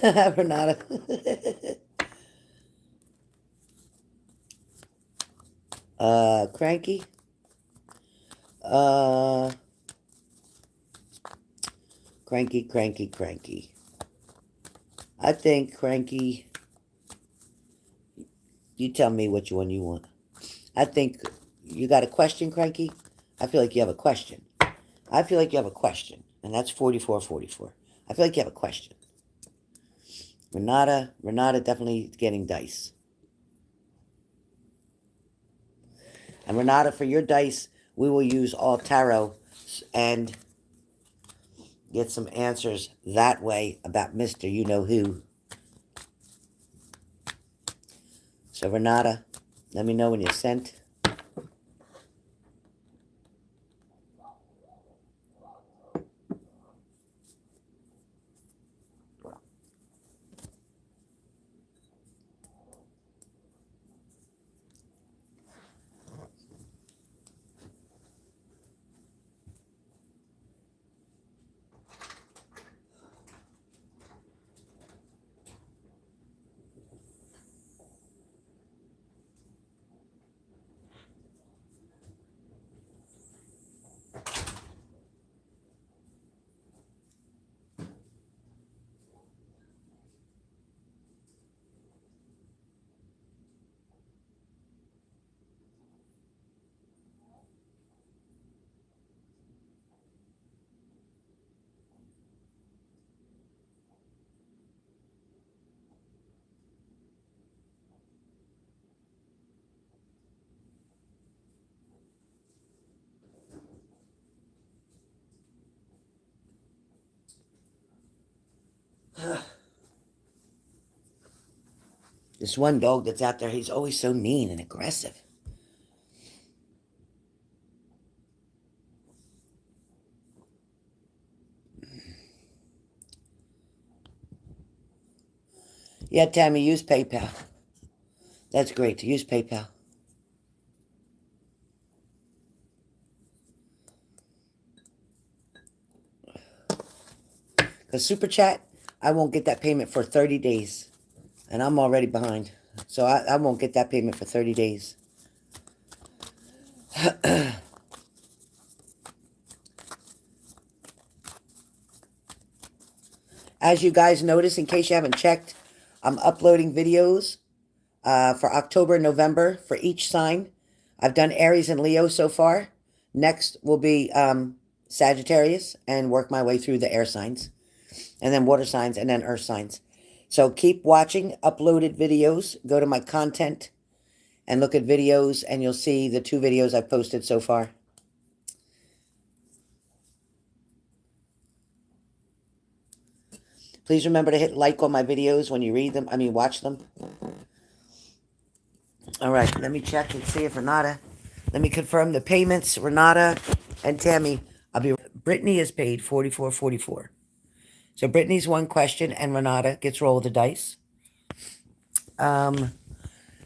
Renata. Cranky. Cranky. I think Cranky. You tell me which one you want. I think you got a question, Cranky? I feel like you have a question. I feel like you have a question. And that's 4444. I feel like you have a question. Renata definitely getting dice. And Renata, for your dice, we will use all tarot and get some answers that way about Mr. You-Know-Who. So Renata, let me know when you're sent. This one dog that's out there, he's always so mean and aggressive. Yeah, Tammy, use PayPal. That's great to use PayPal. Because Super Chat, I won't get that payment for 30 days. And I'm already behind. So I won't get that payment for 30 days. As you guys notice, in case you haven't checked, I'm uploading videos for October and November for each sign. I've done Aries and Leo so far. Next will be Sagittarius and work my way through the air signs. And then water signs and then earth signs. So keep watching uploaded videos. Go to my content and look at videos and you'll see the 2 videos I've posted so far. Please remember to hit like on my videos when you read them. Watch them. All right, let me check and see if Renata. Let me confirm the payments. Renata and Tammy, Brittany is paid $44.44. So Brittany's one question and Renata gets roll of the dice.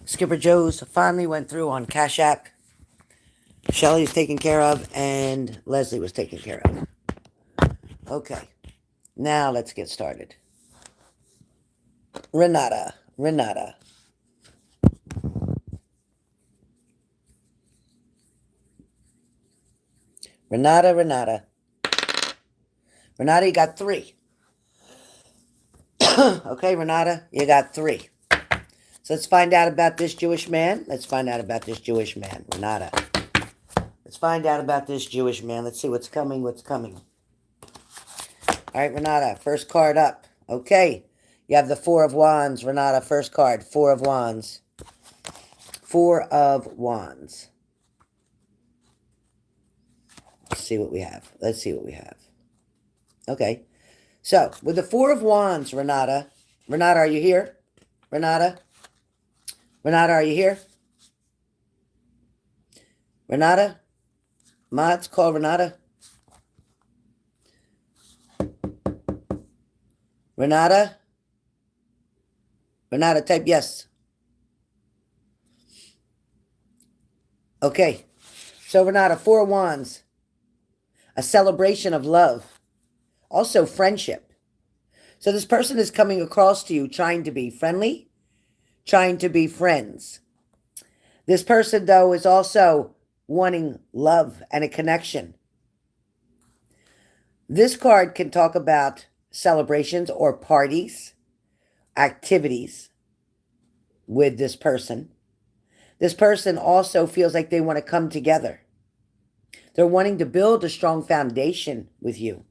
Skipper Joe's finally went through on Cash App. Shelly's taken care of and Leslie was taken care of. Okay. Now let's get started. Renata. Renata, you got 3. Okay, Renata, you got 3. So let's find out about this Jewish man. Renata. Let's find out about this Jewish man. Let's see what's coming. All right, Renata, first card up. Okay, you have the 4 of Wands. Renata, first card, 4 of Wands. 4 of Wands. Let's see what we have. Okay, so with the 4 of Wands, Renata, are you here? Renata, are you here? Renata? Mods, call Renata. Renata? Renata, type yes. Okay. So Renata, 4 of Wands. A celebration of love. Also friendship. So this person is coming across to you trying to be friendly, trying to be friends. This person, though, is also wanting love and a connection. This card can talk about celebrations or parties, activities with this person. This person also feels like they want to come together. They're wanting to build a strong foundation with you.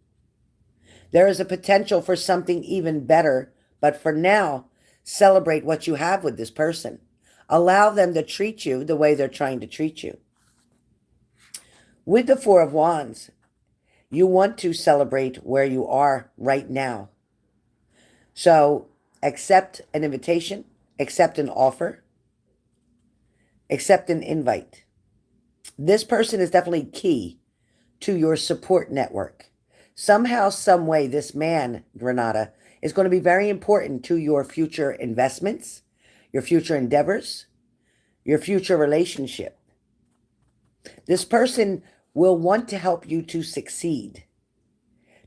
There is a potential for something even better, but for now, celebrate what you have with this person. Allow them to treat you the way they're trying to treat you. With the 4 of Wands, you want to celebrate where you are right now. So accept an invitation, accept an offer, accept an invite. This person is definitely key to your support network. Somehow, some way, this man, Renata, is going to be very important to your future investments, your future endeavors, your future relationship. This person will want to help you to succeed,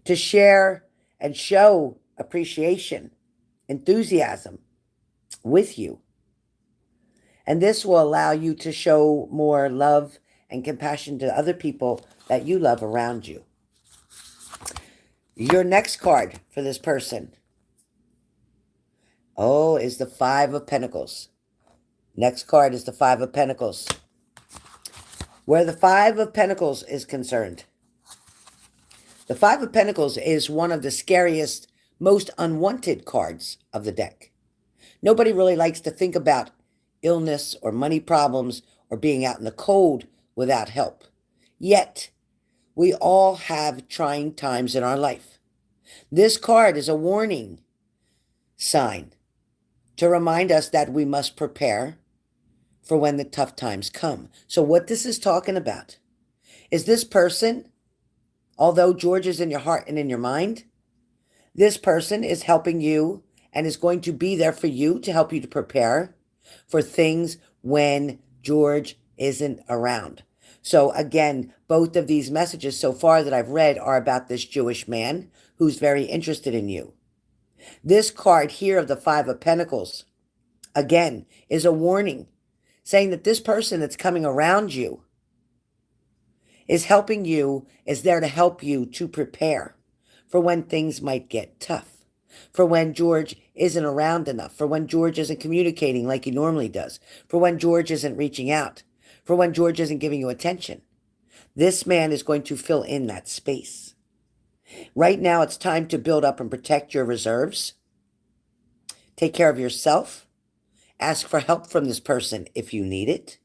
to share and show appreciation, enthusiasm with you. And this will allow you to show more love and compassion to other people that you love around you. Your next card for this person, is the 5 of Pentacles. Next card is the 5 of Pentacles. Where the 5 of Pentacles is concerned, the 5 of Pentacles is one of the scariest, most unwanted cards of the deck. Nobody really likes to think about illness or money problems or being out in the cold without help. Yet, we all have trying times in our life. This card is a warning sign to remind us that we must prepare for when the tough times come. So what this is talking about is this person, although George is in your heart and in your mind, this person is helping you and is going to be there for you to help you to prepare for things when George isn't around. So again, both of these messages so far that I've read are about this Jewish man who's very interested in you. This card here of the 5 of Pentacles, again, is a warning saying that this person that's coming around you is helping you, is there to help you to prepare for when things might get tough, for when George isn't around enough, for when George isn't communicating like he normally does, for when George isn't reaching out, for when George isn't giving you attention. This man is going to fill in that space. Right now, it's time to build up and protect your reserves. Take care of yourself. Ask for help from this person if you need it.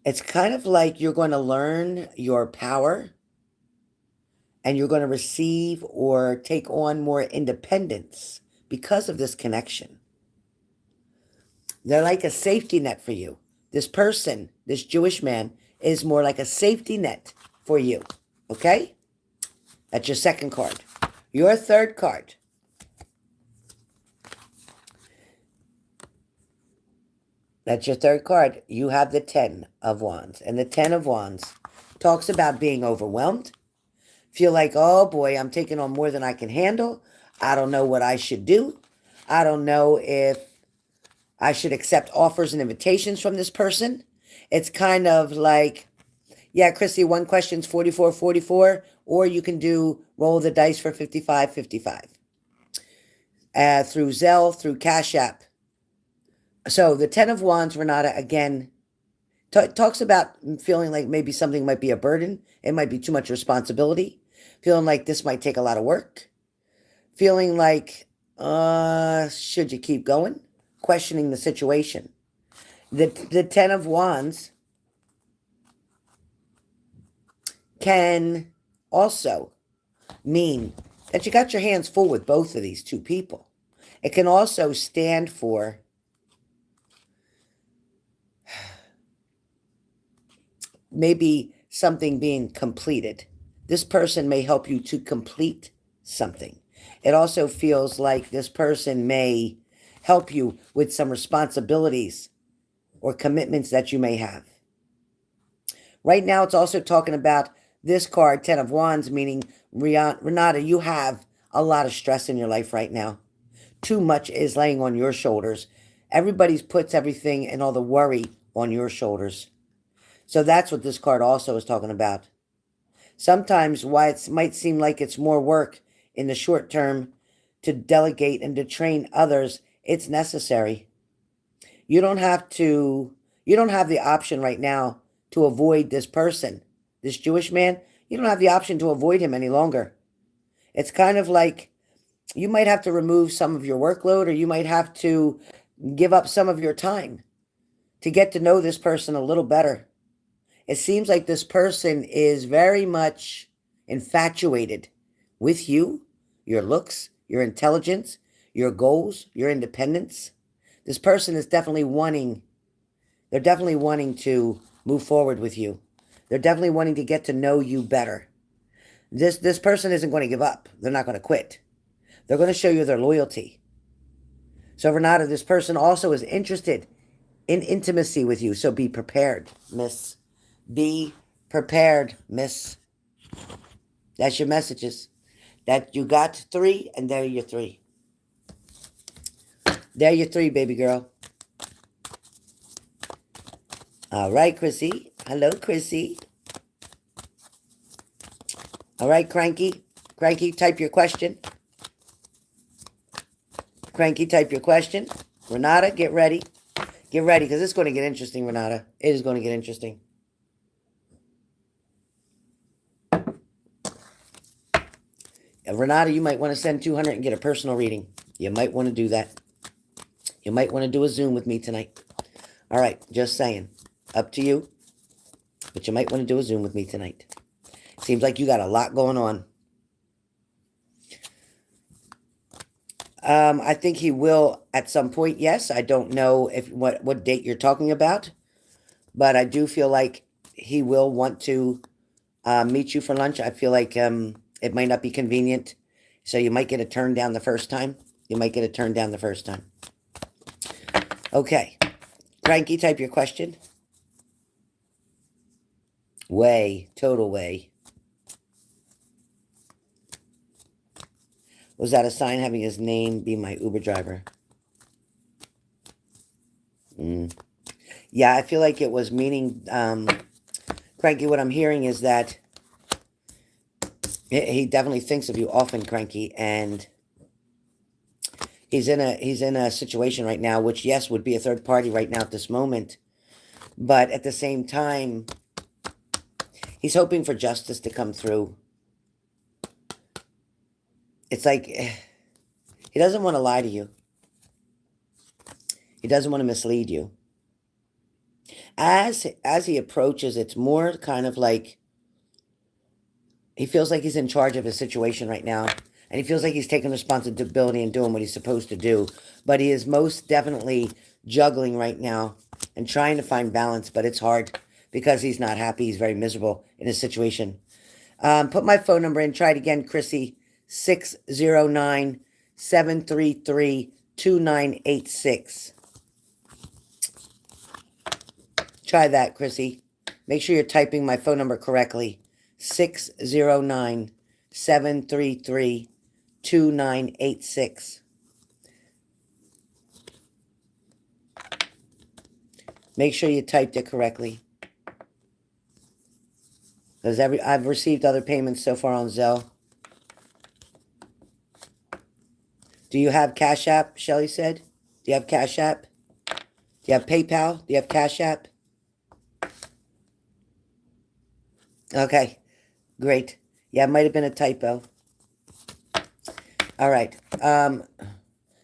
It's kind of like you're going to learn your power and you're going to receive or take on more independence because of this connection. They're like a safety net for you. This person, this Jewish man, is more like a safety net for you. Okay? That's your second card. Your third card. That's your third card. You have the 10 of Wands. And the 10 of Wands talks about being overwhelmed. Feel like, oh boy, I'm taking on more than I can handle. I don't know what I should do. I don't know if I should accept offers and invitations from this person. It's kind of like, yeah, Chrissy, one question's 44.44, or you can do roll the dice for 55.55. Through Zelle, through Cash App. So the 10 of Wands, Renata, again, talks about feeling like maybe something might be a burden. It might be too much responsibility. Feeling like this might take a lot of work. Feeling like, should you keep going? Questioning the situation. The 10 of Wands can also mean that you got your hands full with both of these two people. It can also stand for maybe something being completed. This person may help you to complete something. It also feels like this person may help you with some responsibilities or commitments that you may have. Right now, it's also talking about this card, Ten of Wands, meaning, Renata, you have a lot of stress in your life right now. Too much is laying on your shoulders. Everybody puts everything and all the worry on your shoulders. So that's what this card also is talking about. Sometimes why it might seem like it's more work in the short term to delegate and to train others, it's necessary. You don't have the option right now to avoid this person, this Jewish man. You don't have the option to avoid him any longer. It's kind of like you might have to remove some of your workload, or you might have to give up some of your time to get to know this person a little better. It seems like this person is very much infatuated with you, your looks, your intelligence, your goals, your independence. This person is definitely wanting to move forward with you. They're definitely wanting to get to know you better. This person isn't going to give up. They're not going to quit. They're going to show you their loyalty. So Renata, this person also is interested in intimacy with you. So be prepared, miss. Be prepared, miss. That's your messages. That you got 3, and there are your 3. There are your 3, baby girl. All right, Chrissy. Hello, Chrissy. All right, Cranky. Cranky, type your question. Cranky, type your question. Renata, get ready. Get ready, because it's going to get interesting, Renata. It is going to get interesting. Renata, you might want to send 200 and get a personal reading. You might want to do that. You might want to do a Zoom with me tonight. All right, just saying. Up to you. But you might want to do a Zoom with me tonight. Seems like you got a lot going on. I think he will at some point, yes. I don't know what date you're talking about. But I do feel like he will want to meet you for lunch. I feel like it might not be convenient. So you might get a turn down the first time. You might get a turn down the first time. Okay. Cranky, type your question. Way. Total way. Was that a sign having his name be my Uber driver? Yeah, I feel like it was meaning, Cranky, what I'm hearing is that he definitely thinks of you often, Cranky, and he's in a situation right now, which, yes, would be a third party right now at this moment. But at the same time, he's hoping for justice to come through. It's like he doesn't want to lie to you. He doesn't want to mislead you. As he approaches, it's more kind of like he feels like he's in charge of his situation right now. And he feels like he's taking responsibility and doing what he's supposed to do. But he is most definitely juggling right now and trying to find balance. But it's hard because he's not happy. He's very miserable in his situation. Put my phone number in. Try it again, Chrissy. 609-733-2986. Try that, Chrissy. Make sure you're typing my phone number correctly. 609-733-2986. Make sure you typed it correctly. Because I've received other payments so far on Zelle. Do you have Cash App, Shelly said? Do you have Cash App? Do you have PayPal? Do you have Cash App? Okay, great. Yeah, it might have been a typo. All right.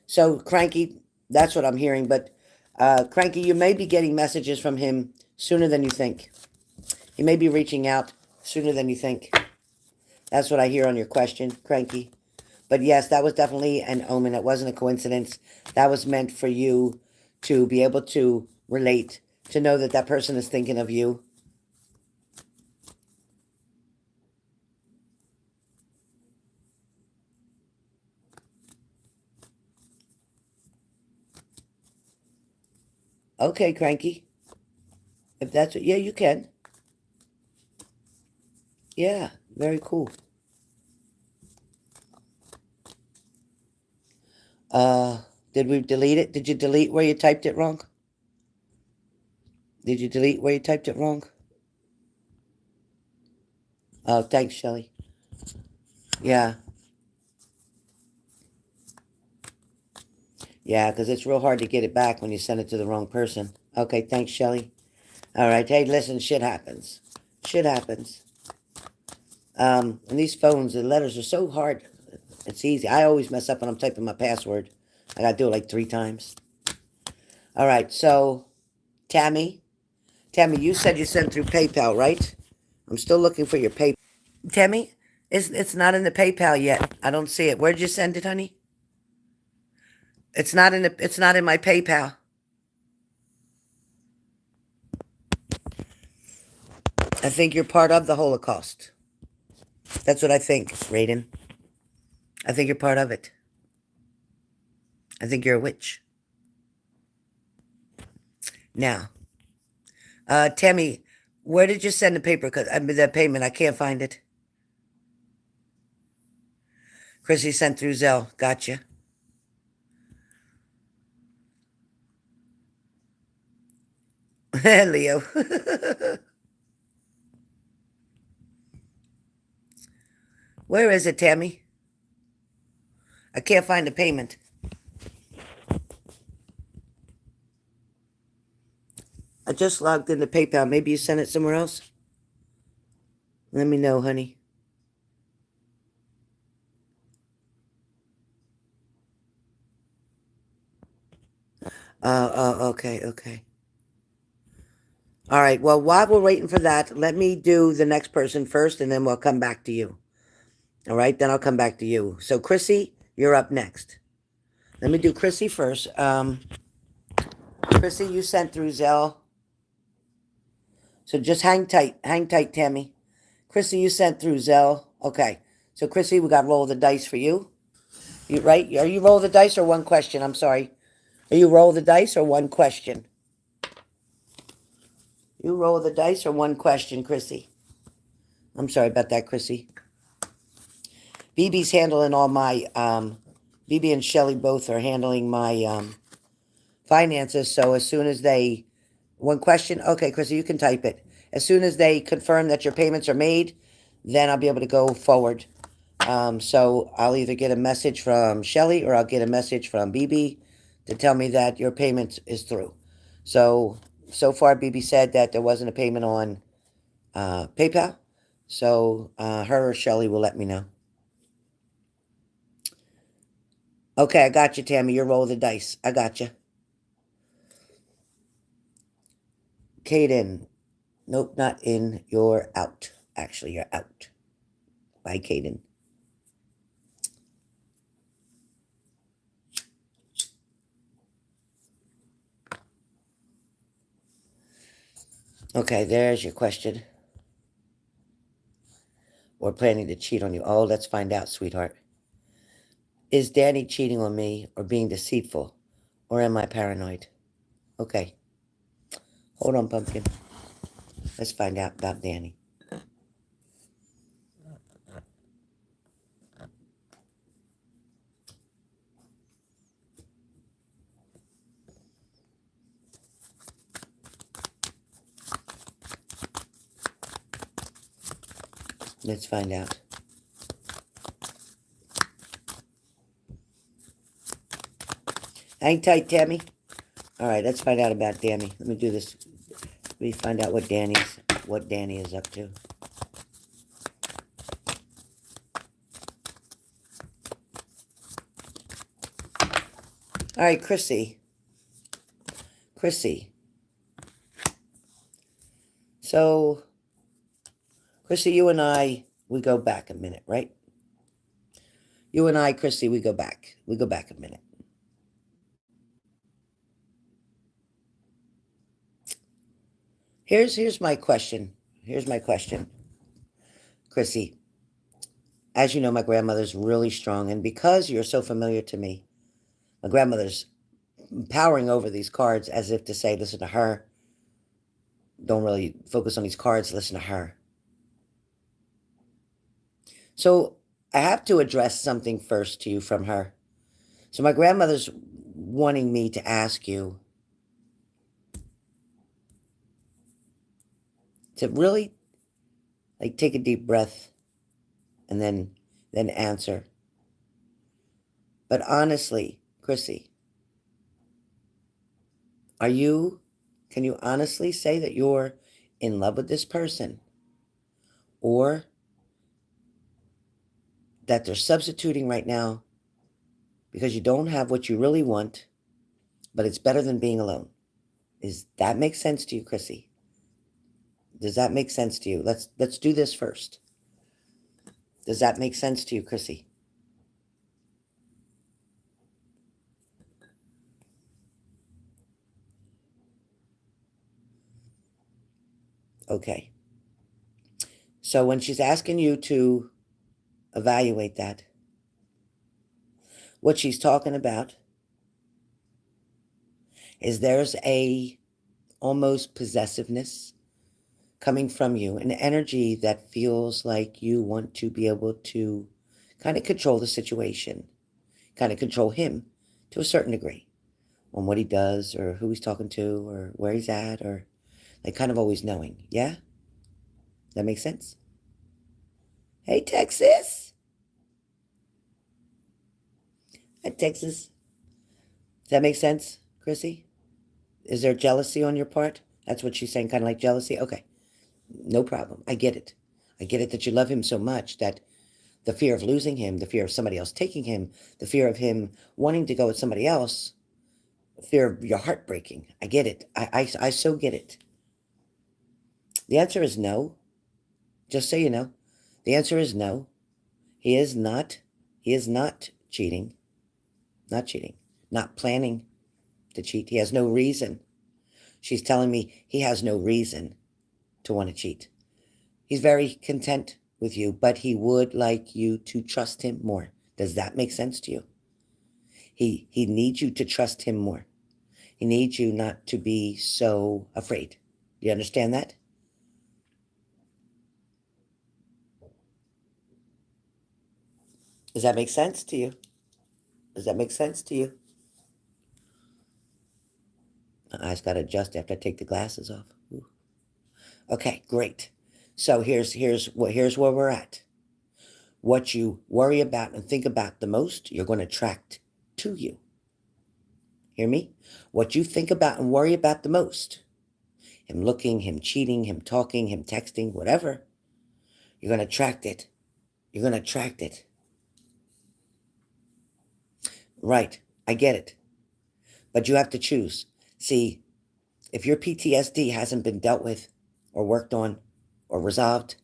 So, Cranky, that's what I'm hearing. But, Cranky, you may be getting messages from him sooner than you think. He may be reaching out sooner than you think. That's what I hear on your question, Cranky. But yes, that was definitely an omen. It wasn't a coincidence. That was meant for you to be able to relate, to know that that person is thinking of you. Okay, Cranky. If that's what, yeah, you can. Yeah, very cool. Did we delete it? Did you delete where you typed it wrong? Did you delete where you typed it wrong? Oh, thanks, Shelly. Yeah. Yeah, because it's real hard to get it back when you send it to the wrong person. Okay, thanks, Shelly. All right. Hey, listen, shit happens. Shit happens. And these phones, the letters are so hard. It's easy. I always mess up when I'm typing my password. I got to do it like 3 times. All right. So, Tammy, you said you sent through PayPal, right? I'm still looking for your PayPal. Tammy, it's not in the PayPal yet. I don't see it. Where'd you send it, honey? It's not in my PayPal. I think you're part of the Holocaust. That's what I think, Raiden. I think you're part of it. I think you're a witch. Now, Tammy, where did you send the paper? The payment, I can't find it. Chrissy sent through Zelle. Gotcha. Leo. Where is it, Tammy? I can't find the payment. I just logged into PayPal. Maybe you sent it somewhere else? Let me know, honey. Okay. All right, well, while we're waiting for that, let me do the next person first, and then we'll come back to you. All right, then I'll come back to you. So, Chrissy, you're up next. Let me do Chrissy first. Chrissy, you sent through Zelle. So just hang tight, Tammy. Chrissy, you sent through Zelle. Okay, so Chrissy, we got roll the dice for you. You right? Are you roll the dice or one question? I'm sorry. Are you roll the dice or one question? You roll the dice or one question, Chrissy? I'm sorry about that, Chrissy. BB's handling all my, BB and Shelly both are handling my finances. So as soon as they, one question, okay, Chrissy, you can type it. As soon as they confirm that your payments are made, then I'll be able to go forward. So I'll either get a message from Shelly or I'll get a message from BB to tell me that your payment is through. So far, BB said that there wasn't a payment on PayPal. So her or Shelly will let me know. Okay, I got you, Tammy. You roll the dice. I got you. Caden. Nope, not in. You're out. Actually, you're out. Bye, Caden. Okay, there's your question. We're planning to cheat on you. Oh, let's find out, sweetheart. Is Danny cheating on me or being deceitful? Or am I paranoid? Okay. Hold on, Pumpkin. Let's find out about Danny. Let's find out. Hang tight, Tammy. All right, let's find out about Danny. Let me do this. Let me find out what Danny is up to. All right, Chrissy. So, Chrissy, you and I, we go back a minute, right? You and I, Chrissy, we go back. We go back a minute. Here's my question. Chrissy. As you know, my grandmother's really strong, and because you're so familiar to me, my grandmother's powering over these cards as if to say, listen to her. Don't really focus on these cards. Listen to her. So I have to address something first to you from her. So my grandmother's wanting me to ask you to really like take a deep breath and then answer. But honestly, Chrissy, can you honestly say that you're in love with this person? Or that they're substituting right now because you don't have what you really want, but it's better than being alone? Does that make sense to you, Chrissy? Does that make sense to you? Let's do this first. Does that make sense to you, Chrissy? Okay. So when she's asking you to evaluate that, what she's talking about is there's a almost possessiveness coming from you, an energy that feels like you want to be able to kind of control the situation, kind of control him to a certain degree on what he does or who he's talking to or where he's at, or like kind of always knowing. Yeah? That makes sense? Hey, Texas. Hi, Texas. Does that make sense, Chrissy? Is there jealousy on your part? That's what she's saying, kind of like jealousy? Okay. No problem. I get it. I get it that you love him so much that the fear of losing him, the fear of somebody else taking him, the fear of him wanting to go with somebody else, the fear of your heart breaking. I get it. I so get it. The answer is no. Just so you know, the answer is no. He is not cheating. Not cheating. Not planning to cheat. He has no reason. She's telling me he has no reason to want to cheat. He's very content with you, but he would like you to trust him more. Does that make sense to you? He needs you to trust him more. He needs you not to be so afraid. Do you understand that? Does that make sense to you? Does that make sense to you? My eyes got to adjust after I take the glasses off. Ooh. Okay, great. So here's where we're at. What you worry about and think about the most, you're going to attract to you. Hear me? What you think about and worry about the most, him looking, him cheating, him talking, him texting, whatever, you're going to attract it. You're going to attract it. Right. I get it. But you have to choose. See, if your PTSD hasn't been dealt with or worked on or resolved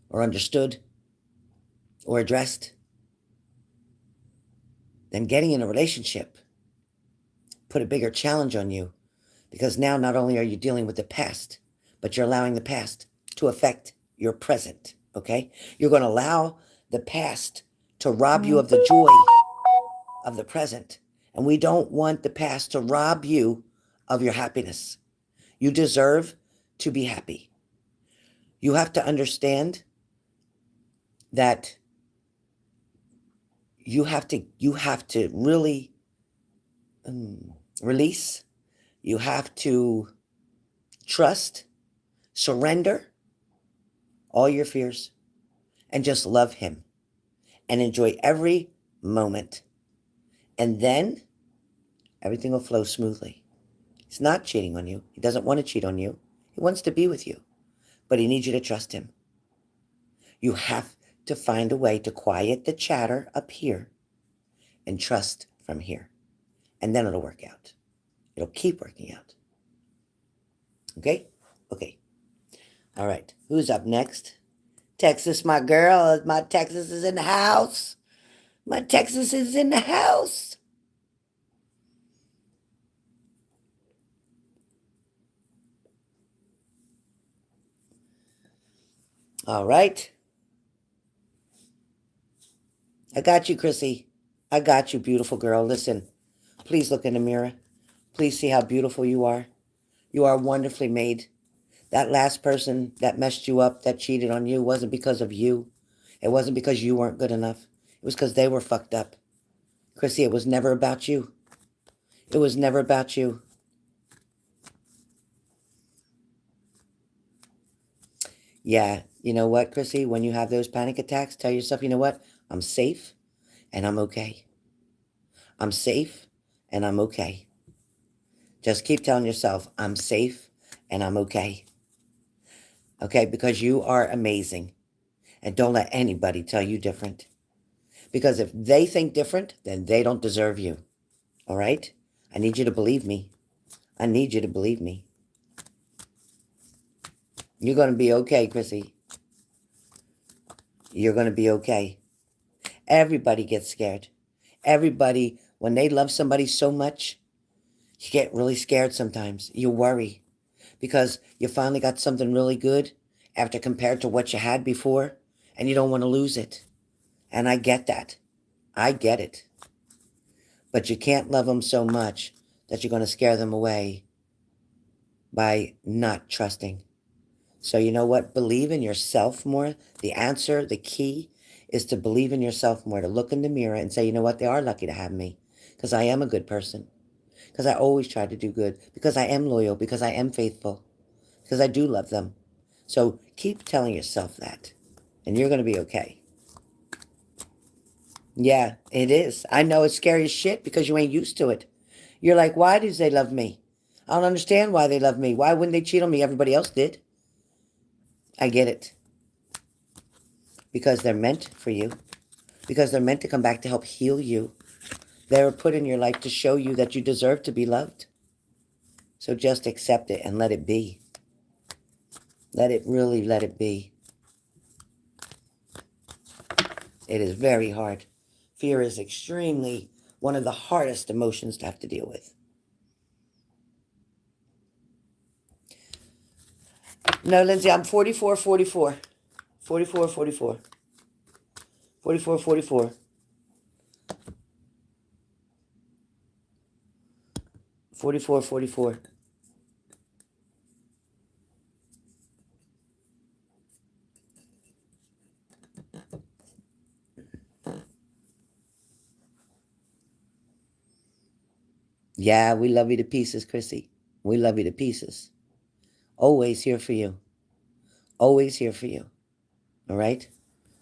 or understood or addressed, then getting in a relationship put a bigger challenge on you, because now not only are you dealing with the past, but you're allowing the past to affect your present, okay? You're going to allow the past to rob you of the joy of the present. And we don't want the past to rob you of your happiness. You deserve to be happy. You have to understand that you have to really release. You have to trust, surrender all your fears, and just love him and enjoy every moment. And then everything will flow smoothly. He's not cheating on you. He doesn't want to cheat on you. He wants to be with you, but he needs you to trust him. You have to find a way to quiet the chatter up here and trust from here. And then it'll work out. It'll keep working out. Okay? Okay. All right. Who's up next? Texas, my girl. My Texas is in the house. My Texas is in the house. All right. I got you, Chrissy. I got you, beautiful girl. Listen, Please look in the mirror. Please see how beautiful you are. You are wonderfully made. That last person that messed you up, that cheated on you, wasn't because of you. It wasn't because you weren't good enough. It was because they were fucked up. Chrissy, it was never about you. It was never about you. Yeah, you know what, Chrissy? When you have those panic attacks, tell yourself, you know what? I'm safe and I'm okay. I'm safe and I'm okay. Just keep telling yourself, I'm safe and I'm okay. Okay, because you are amazing. And don't let anybody tell you different. Because if they think different, then they don't deserve you. All right? I need you to believe me. I need you to believe me. You're going to be okay, Chrissy. You're going to be okay. Everybody gets scared. Everybody, when they love somebody so much, you get really scared sometimes. You worry because you finally got something really good after compared to what you had before, and you don't want to lose it. And I get that. I get it. But you can't love them so much that you're going to scare them away by not trusting. So you know what? Believe in yourself more. The answer, the key, is to believe in yourself more, to look in the mirror and say, you know what? They are lucky to have me because I am a good person, because I always try to do good, because I am loyal, because I am faithful, because I do love them. So keep telling yourself that, and you're going to be okay. Yeah, it is. I know it's scary as shit because you ain't used to it. You're like, why do they love me? I don't understand why they love me. Why wouldn't they cheat on me? Everybody else did. I get it. Because they're meant for you. Because they're meant to come back to help heal you. They were put in your life to show you that you deserve to be loved. So just accept it and let it be. Let it really let it be. It is very hard. Fear is extremely one of the hardest emotions to have to deal with. No, Lindsay, I'm 44, 44. 44, 44. 44, 44. 44, 44. Yeah, we love you to pieces, Chrissy. We love you to pieces. Always here for you. Always here for you. All right?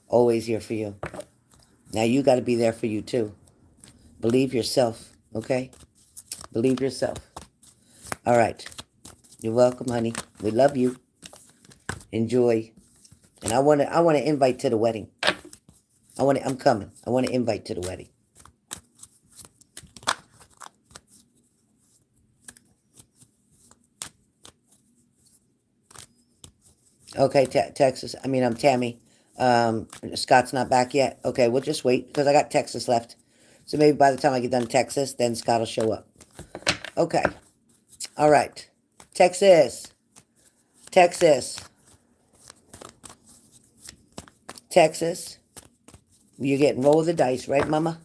Always here for you. Now you got to be there for you too. Believe yourself, okay? Believe yourself. All right. You're welcome, honey. We love you. Enjoy. And I want to invite to the wedding. I'm coming. I want to invite to the wedding. Okay, Texas. I'm Tammy. Scott's not back yet. Okay, we'll just wait because I got Texas left. So maybe by the time I get done Texas, then Scott will show up. Okay. All right. Texas. Texas. Texas. You're getting roll of the dice, right, Mama?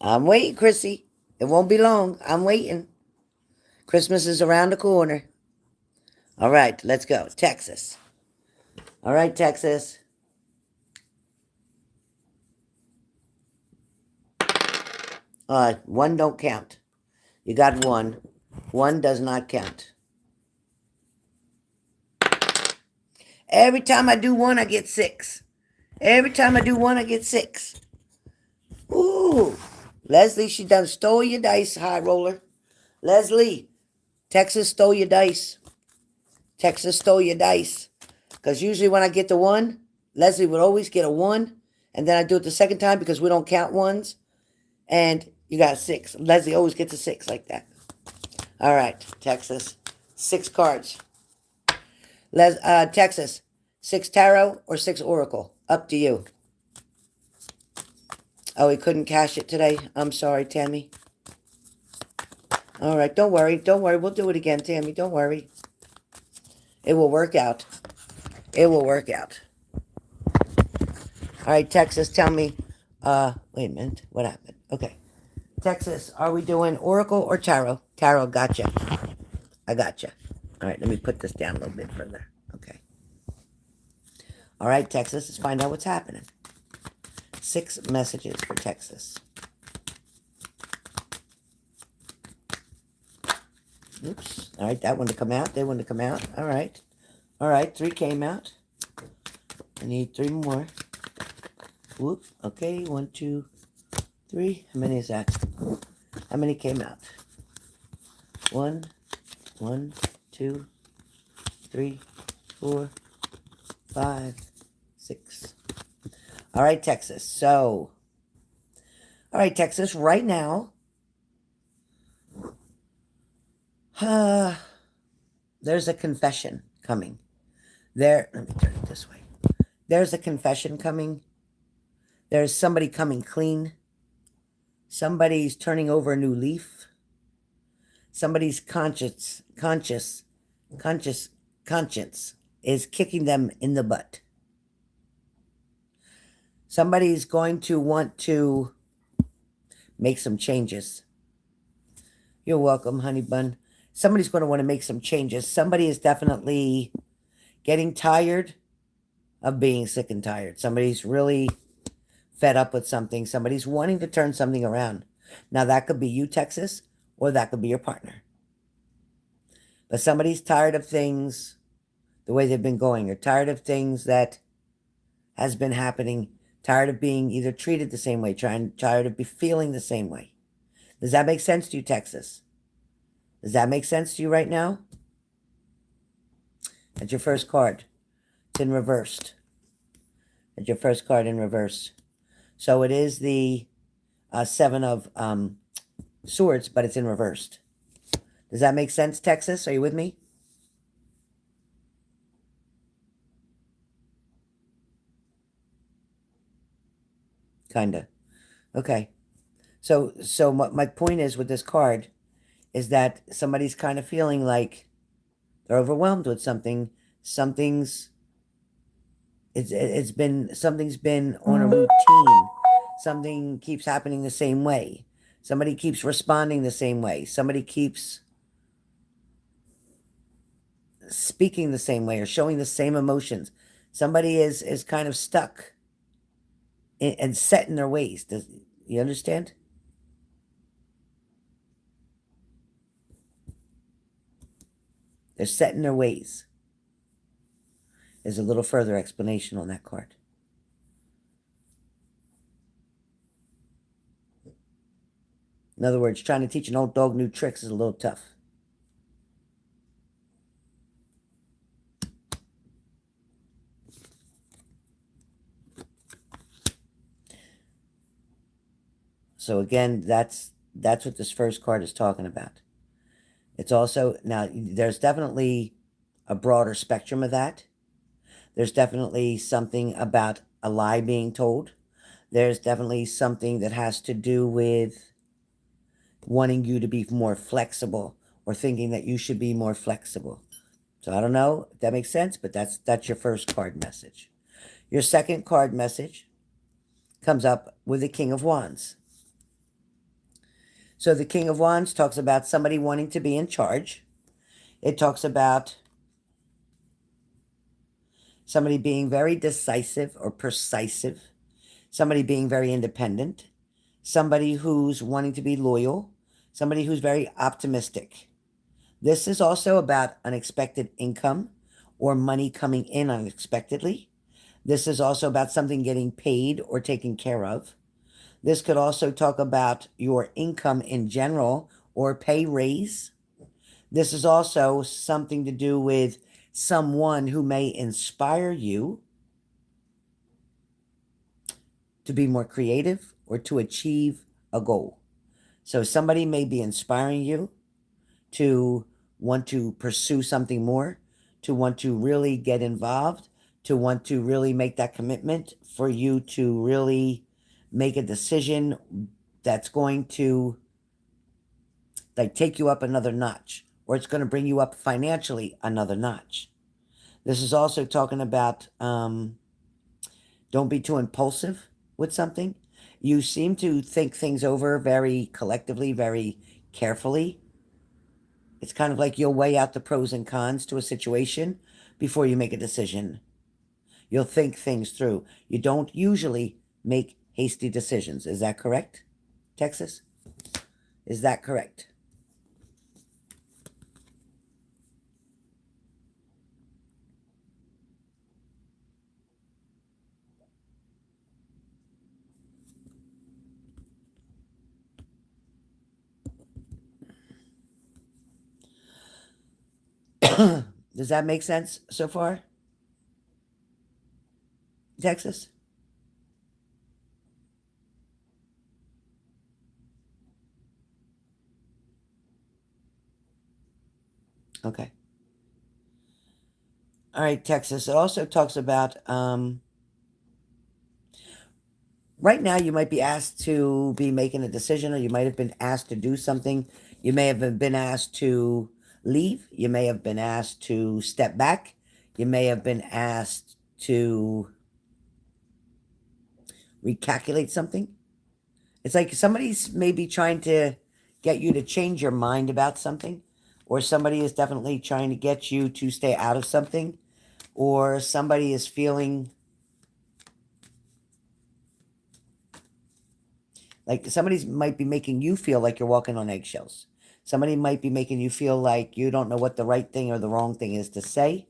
I'm waiting, Chrissy. It won't be long. I'm waiting. Christmas is around the corner. All right, let's go. Texas. All right, Texas. One don't count. You got one. One does not count. Every time I do one, I get 6. Every time I do one, I get 6. Ooh. Leslie, she done stole your dice, high roller. Leslie, Texas stole your dice. Texas stole your dice. Because usually when I get the 1, Leslie would always get a 1. And then I do it the second time because we don't count ones. And you got a 6. Leslie always gets a 6 like that. All right, Texas. 6 cards. Texas. 6 tarot or 6 oracle. Up to you. Oh, he couldn't cash it today. I'm sorry, Tammy. All right, don't worry. Don't worry. We'll do it again, Tammy. Don't worry. It will work out. It will work out. All right, Texas, tell me, Wait a minute. What happened? Okay. Texas, are we doing Oracle or Tarot? Tarot, gotcha. I gotcha. All right, let me put this down a little bit further. Okay. All right, Texas, let's find out what's happening. 6 messages for Texas. Oops. All right, that one to come out. That one to come out. All right. All right, 3 came out. I need 3 more. Whoop. Okay, 1, 2, 3. How many is that? How many came out? 1, 2, 3, 4, 5, 6. All right, Texas. So, all right, Texas, right now, there's a confession coming. Let me turn it this way. There's a confession coming. There's somebody coming clean. Somebody's turning over a new leaf. Somebody's conscience is kicking them in the butt. Somebody's going to want to make some changes. You're welcome, honey bun. Somebody's going to want to make some changes. Somebody is definitely getting tired of being sick and tired. Somebody's really fed up with something. Somebody's wanting to turn something around. Now, that could be you, Texas, or that could be your partner. But somebody's tired of things the way they've been going, or tired of things that has been happening, tired of being either treated the same way, tired of feeling the same way. Does that make sense to you, Texas? Does that make sense to you right now? That's your first card. It's in reversed. That's your first card in reverse. So it is the 7 of Swords, but it's in reversed. Does that make sense, Texas? Are you with me? Kinda. Okay. So my point is with this card is that somebody's kind of feeling like they're overwhelmed with something. Something's been on a routine. Something keeps happening the same way. Somebody keeps responding the same way. Somebody keeps speaking the same way or showing the same emotions. Somebody is kind of stuck and set in their ways. You understand? They're set in their ways. There's a little further explanation on that card. In other words, trying to teach an old dog new tricks is a little tough. So again, that's what this first card is talking about. It's also, now there's definitely a broader spectrum of that. There's definitely something about a lie being told. There's definitely something that has to do with wanting you to be more flexible or thinking that you should be more flexible. So I don't know if that makes sense, but that's your first card message. Your second card message comes up with the King of Wands. So the King of Wands talks about somebody wanting to be in charge. It talks about somebody being very decisive or persuasive. Somebody being very independent. Somebody who's wanting to be loyal. Somebody who's very optimistic. This is also about unexpected income or money coming in unexpectedly. This is also about something getting paid or taken care of. This could also talk about your income in general or pay raise. This is also something to do with someone who may inspire you to be more creative or to achieve a goal. So somebody may be inspiring you to want to pursue something more, to want to really get involved, to want to really make that commitment, for you to really make a decision that's going to like take you up another notch, or it's going to bring you up financially another notch. This is also talking about don't be too impulsive with something. You seem to think things over very collectively, very carefully. It's kind of like you'll weigh out the pros and cons to a situation before you make a decision. You'll think things through. You don't usually make hasty decisions. Is that correct, Texas? Is that correct? Does that make sense so far, Texas? Okay. All right, Texas. It also talks about right now you might be asked to be making a decision, or you might have been asked to do something. You may have been asked to leave. You may have been asked to step back. You may have been asked to recalculate something. It's like somebody's maybe trying to get you to change your mind about something, or somebody is definitely trying to get you to stay out of something, or somebody is feeling like somebody might be making you feel like you're walking on eggshells. Somebody might be making you feel like you don't know what the right thing or the wrong thing is to say.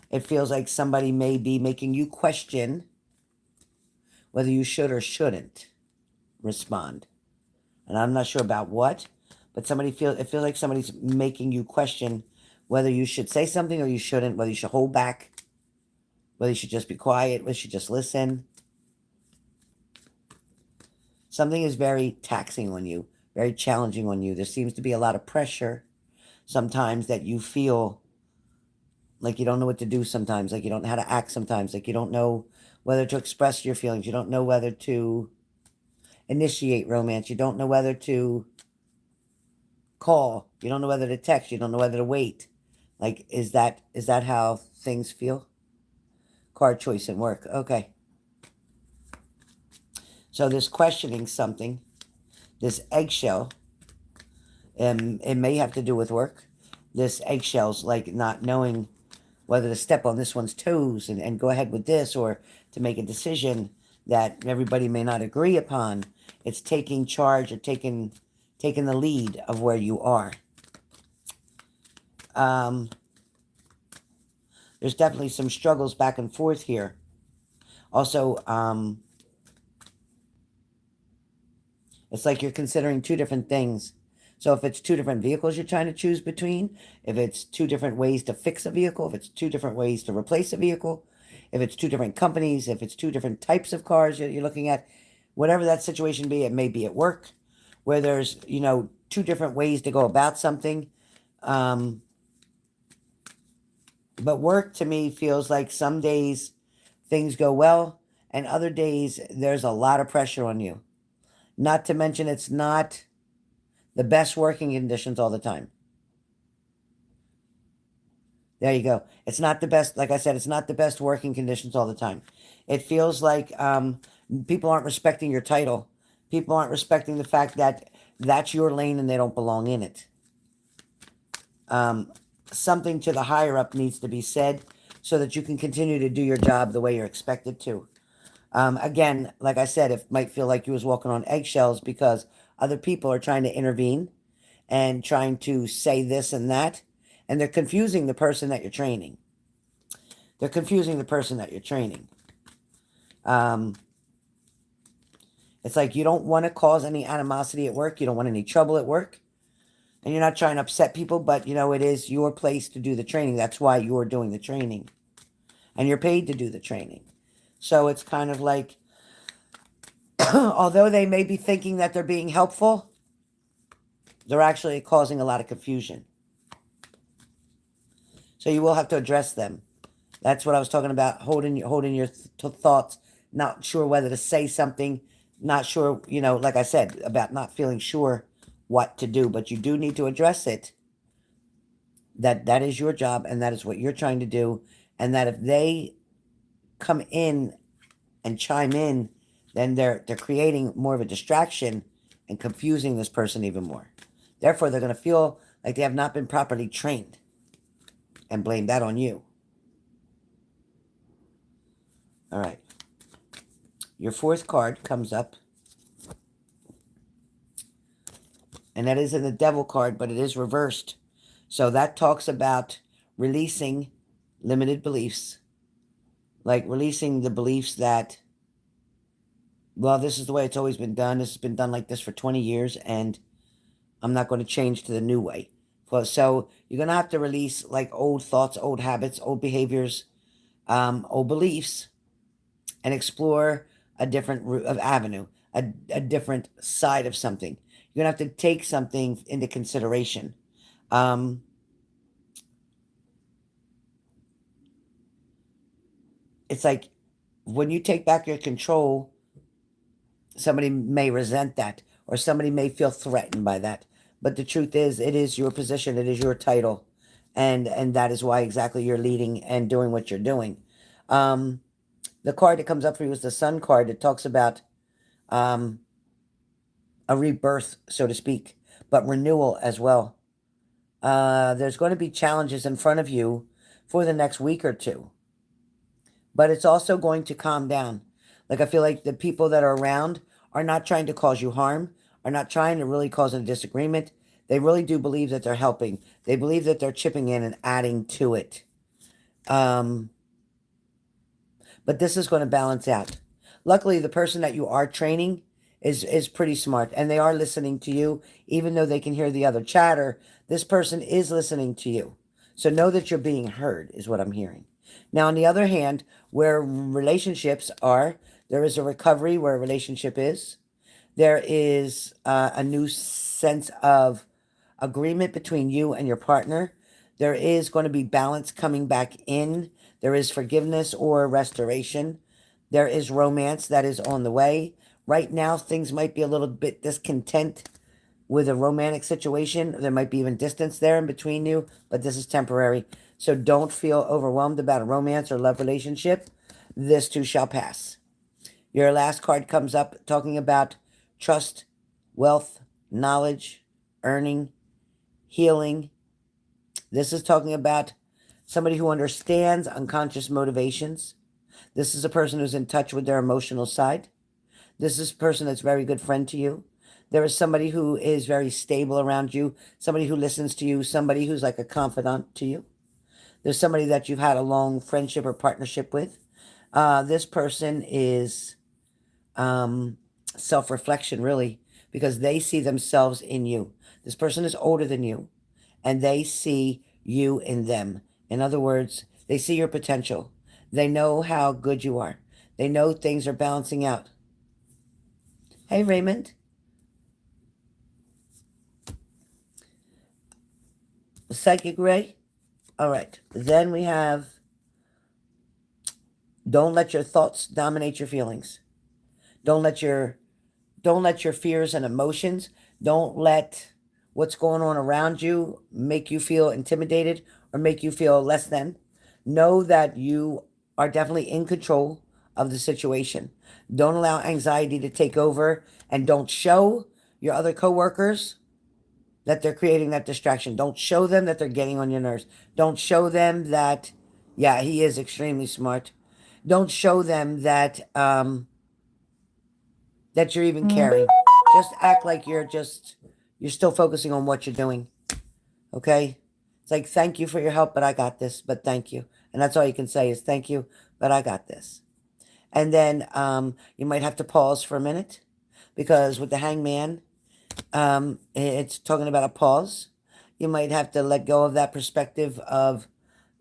It feels like somebody may be making you question whether you should or shouldn't respond. And I'm not sure about what, but it feels like somebody's making you question whether you should say something or you shouldn't, whether you should hold back, whether you should just be quiet, whether you should just listen. Something is very taxing on you, very challenging on you. There seems to be a lot of pressure sometimes that you feel like you don't know what to do sometimes, like you don't know how to act sometimes, like you don't know whether to express your feelings, you don't know whether to initiate romance, you don't know whether to call, you don't know whether to text, you don't know whether to wait. Like, is that how things feel? Card choice and work. Okay. So this questioning something, this eggshell, it may have to do with work. This eggshell's like not knowing whether to step on this one's toes and go ahead with this, or to make a decision that everybody may not agree upon. It's taking charge or taking the lead of where you are. There's definitely some struggles back and forth here. Also, it's like you're considering two different things. So if it's two different vehicles you're trying to choose between, if it's two different ways to fix a vehicle, if it's two different ways to replace a vehicle, if it's two different companies, if it's two different types of cars you're looking at, whatever that situation be, it may be at work, where there's, two different ways to go about something. But work to me feels like some days things go well, and other days there's a lot of pressure on you. Not to mention it's not the best working conditions all the time. There you go. It's not the best, like I said, it's not the best working conditions all the time. It feels like people aren't respecting your title. People aren't respecting the fact that that's your lane and they don't belong in it. Something to the higher up needs to be said so that you can continue to do your job the way you're expected to. Again, like I said, it might feel like you was walking on eggshells because other people are trying to intervene and trying to say this and that, and they're confusing the person that you're training. They're confusing the person that you're training. It's like you don't want to cause any animosity at work. You don't want any trouble at work. And you're not trying to upset people, but it is your place to do the training. That's why you're doing the training. And you're paid to do the training. So it's kind of like, although they may be thinking that they're being helpful, they're actually causing a lot of confusion. So you will have to address them. That's what I was talking about, holding your thoughts, not sure whether to say something, not sure, like I said, about not feeling sure what to do, but you do need to address it. That is your job, and that is what you're trying to do, and that if they come in and chime in then they're creating more of a distraction and confusing this person even more. Therefore, they're going to feel like they have not been properly trained and blame that on you. All right. Your fourth card comes up. And that is in the Devil card, but it is reversed. So that talks about releasing limited beliefs. Like releasing the beliefs that, well, this is the way it's always been done. This has been done like this for 20 years, and I'm not going to change to the new way. So you're going to have to release like old thoughts, old habits, old behaviors, old beliefs, and explore a different avenue, a different side of something. You're going to have to take something into consideration. It's like when you take back your control, somebody may resent that, or somebody may feel threatened by that. But the truth is, it is your position, it is your title, and that is why exactly you're leading and doing what you're doing. The card that comes up for you is the Sun card. It talks about a rebirth, so to speak, but renewal as well. There's going to be challenges in front of you for the next week or two, but it's also going to calm down. Like I feel like the people that are around are not trying to cause you harm, are not trying to really cause a disagreement. They really do believe that they're helping. They believe that they're chipping in and adding to it. But this is going to balance out. Luckily, the person that you are training is pretty smart, and they are listening to you, even though they can hear the other chatter. This person is listening to you. So know that you're being heard, is what I'm hearing. Now, on the other hand, where relationships are, there is a recovery where a relationship is. There is a new sense of agreement between you and your partner. There is going to be balance coming back in. There is forgiveness or restoration. There is romance that is on the way. Right now, things might be a little bit discontent with a romantic situation. There might be even distance there in between you, but this is temporary. So don't feel overwhelmed about a romance or love relationship. This too shall pass. Your last card comes up talking about trust, wealth, knowledge, earning, healing. This is talking about somebody who understands unconscious motivations. This is a person who's in touch with their emotional side. This is a person that's a very good friend to you. There is somebody who is very stable around you, somebody who listens to you, somebody who's like a confidant to you. There's somebody that you've had a long friendship or partnership with. This person is self-reflection, really, because they see themselves in you. This person is older than you, and they see you in them. In other words, they see your potential. They know how good you are. They know things are balancing out. Hey, Raymond. Psychic Ray. All right. Then we have, don't let your thoughts dominate your feelings. Don't let your fears and emotions, don't let what's going on around you make you feel intimidated or make you feel less than. Know that you are definitely in control of the situation. Don't allow anxiety to take over, and don't show your other coworkers that they're creating that distraction. Don't show them that they're getting on your nerves. Don't show them that, yeah, he is extremely smart. Don't show them that that you're even caring. Just act like you're still focusing on what you're doing. Okay? It's like, thank you for your help, but I got this, but thank you. And that's all you can say is thank you, but I got this. And then you might have to pause for a minute, because with the hangman, it's talking about a pause. You might have to let go of that perspective of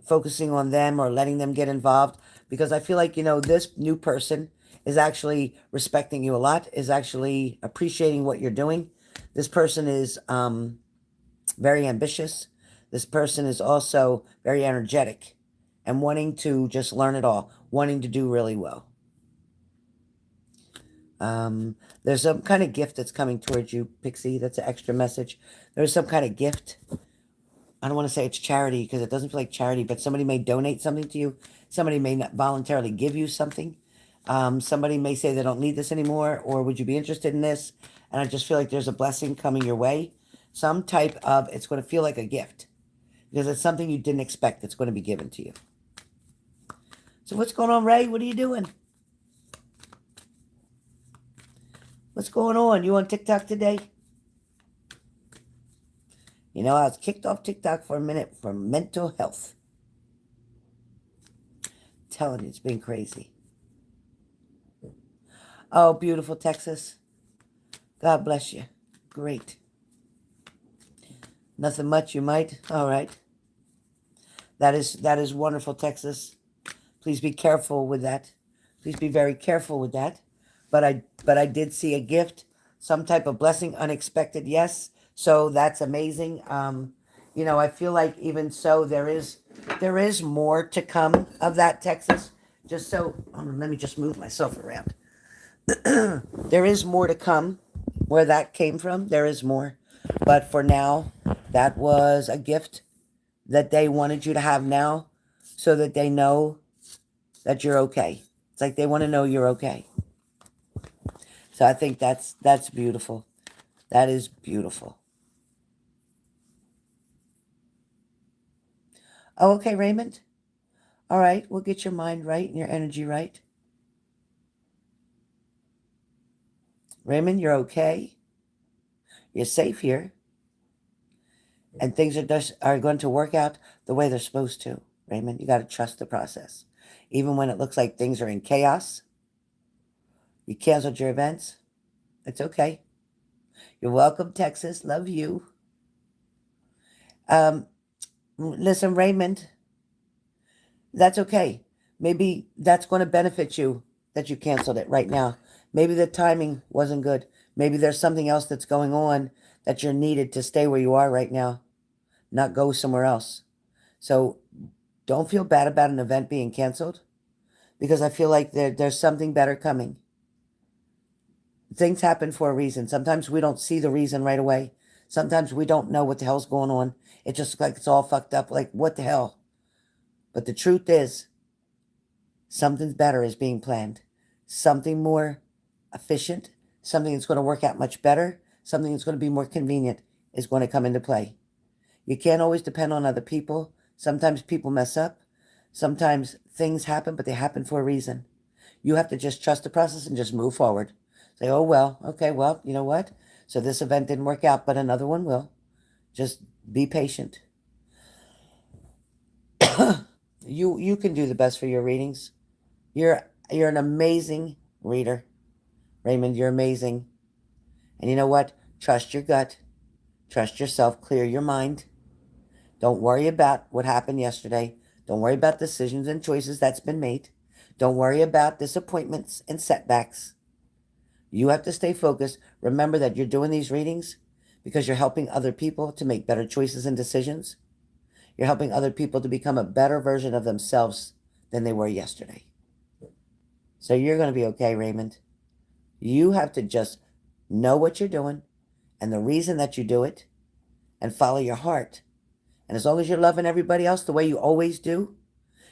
focusing on them or letting them get involved, because I feel like, this new person is actually respecting you a lot, is actually appreciating what you're doing. This person is very ambitious. This person is also very energetic and wanting to just learn it all, wanting to do really well. There's some kind of gift that's coming towards you, Pixie. That's an extra message. There's some kind of gift. I don't want to say it's charity because it doesn't feel like charity, but somebody may donate something to you. Somebody may not voluntarily give you something. Somebody may say they don't need this anymore, or would you be interested in this? And I just feel like there's a blessing coming your way. Some type of, it's going to feel like a gift because it's something you didn't expect that's going to be given to you. So what's going on, Ray? What are you doing? What's going on? You on TikTok today? You know, I was kicked off TikTok for a minute for mental health. I'm telling you, it's been crazy. Oh, beautiful Texas. God bless you. Great. Nothing much, you might. All right. That is wonderful, Texas. Please be careful with that. Please be very careful with that. But I did see a gift, some type of blessing, unexpected, yes. So that's amazing. You know, I feel like even so there is more to come of that, Texas. Just so let me just move myself around. There is more to come where that came from. There is more. But for now, that was a gift that they wanted you to have now so that they know that you're okay. It's like they want to know you're okay. So I think that's beautiful. That is beautiful. Oh, okay, Raymond. All right, we'll get your mind right and your energy right. Raymond, you're okay. You're safe here. And things are going to work out the way they're supposed to. Raymond, you got to trust the process. Even when it looks like things are in chaos, you canceled your events. It's okay. You're welcome, Texas. Love you. Listen, Raymond, that's okay. Maybe that's going to benefit you that you canceled it right now. Maybe the timing wasn't good. Maybe there's something else that's going on that you're needed to stay where you are right now, not go somewhere else. So don't feel bad about an event being canceled because I feel like there's something better coming. Things happen for a reason. Sometimes we don't see the reason right away. Sometimes we don't know what the hell's going on. It just looks like it's all fucked up. Like, what the hell? But the truth is, something better is being planned. Something more efficient, something that's going to work out much better, something that's going to be more convenient is going to come into play. You can't always depend on other people. Sometimes people mess up. Sometimes things happen, but they happen for a reason. You have to just trust the process and just move forward. Say, oh, well, okay, well, you know what? So this event didn't work out, but another one will. Just be patient. You can do the best for your readings. You're an amazing reader. Raymond, you're amazing. And you know what? Trust your gut. Trust yourself. Clear your mind. Don't worry about what happened yesterday. Don't worry about decisions and choices that's been made. Don't worry about disappointments and setbacks. You have to stay focused. Remember that you're doing these readings because you're helping other people to make better choices and decisions. You're helping other people to become a better version of themselves than they were yesterday. So you're going to be okay, Raymond. You have to just know what you're doing and the reason that you do it and follow your heart. And as long as you're loving everybody else the way you always do,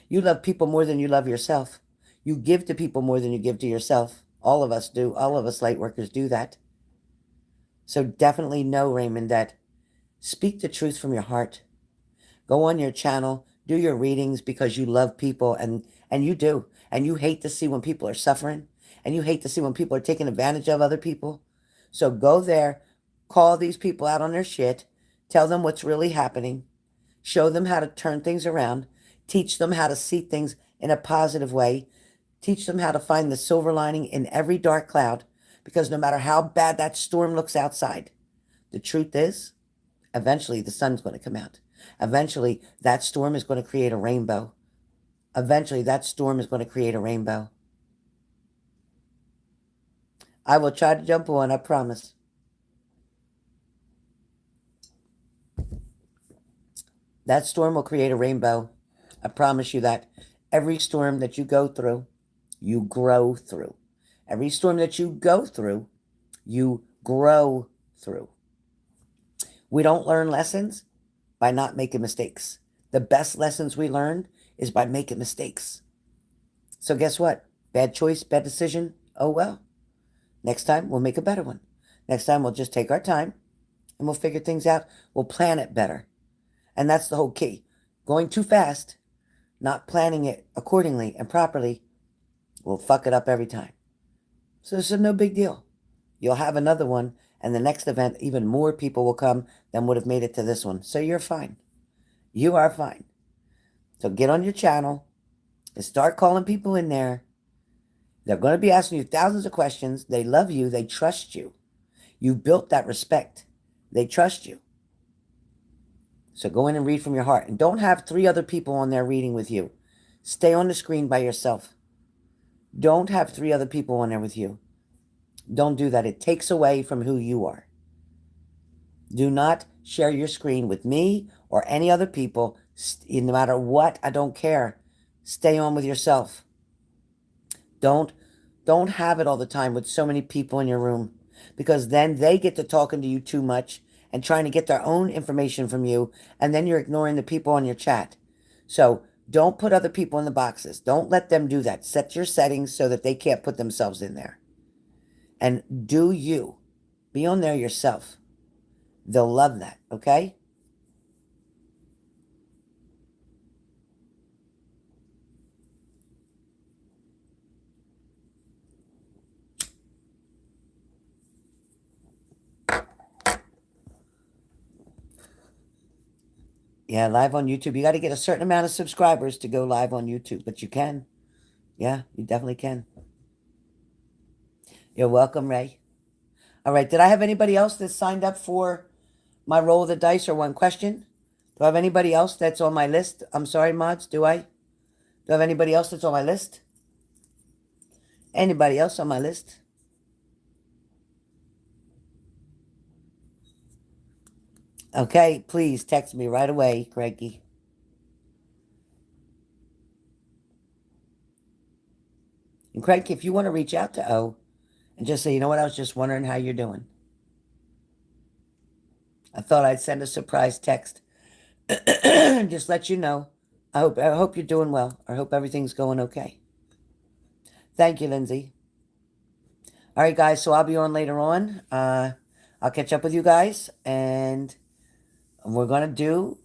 you love people more than you love yourself. You give to people more than you give to yourself. All of us do. All of us light workers do that. So definitely know, Raymond, that speak the truth from your heart. Go on your channel, do your readings because you love people and you do. And you hate to see when people are suffering and you hate to see when people are taking advantage of other people. So go there, call these people out on their shit, tell them what's really happening, show them how to turn things around, teach them how to see things in a positive way, teach them how to find the silver lining in every dark cloud because no matter how bad that storm looks outside, the truth is, eventually the sun's going to come out. Eventually, that storm is going to create a rainbow. Eventually, that storm is going to create a rainbow. I will try to jump on, I promise. That storm will create a rainbow. I promise you that. Every storm that you go through, you grow through. Every storm that you go through, you grow through. We don't learn lessons by not making mistakes. The best lessons we learn is by making mistakes. So guess what? Bad choice, bad decision. Oh well. Next time we'll make a better one. Next time we'll just take our time and we'll figure things out. We'll plan it better. And that's the whole key. Going too fast, not planning it accordingly and properly, will fuck it up every time. So this is no big deal. You'll have another one, and the next event, even more people will come than would have made it to this one. So you're fine. You are fine. So get on your channel and start calling people in there. They're going to be asking you thousands of questions. They love you. They trust you. You've built that respect. They trust you. So go in and read from your heart. And don't have 3 other people on there reading with you. Stay on the screen by yourself. Don't have 3 other people on there with you. Don't do that. It takes away from who you are. Do not share your screen with me or any other people. No matter what, I don't care. Stay on with yourself. Don't have it all the time with so many people in your room, because then they get to talking to you too much and trying to get their own information from you, and then you're ignoring the people on your chat. So don't put other people in the boxes. Don't let them do that. Set your settings so that they can't put themselves in there. And do you. Be on there yourself. They'll love that, okay? Yeah, live on YouTube. You got to get a certain amount of subscribers to go live on YouTube, but you can. Yeah, you definitely can. You're welcome, Ray. All right, did I have anybody else that signed up for my roll of the dice or one question? Do I have anybody else that's on my list? I'm sorry, mods, do I? Do I have anybody else that's on my list? Anybody else on my list? Okay, please text me right away, Craigie. And Craig, if you want to reach out to O and just say, you know what, I was just wondering how you're doing. I thought I'd send a surprise text. Just let you know. I hope you're doing well. I hope everything's going okay. Thank you, Lindsay. All right, guys, so I'll be on later on. I'll catch up with you guys, and we're gonna do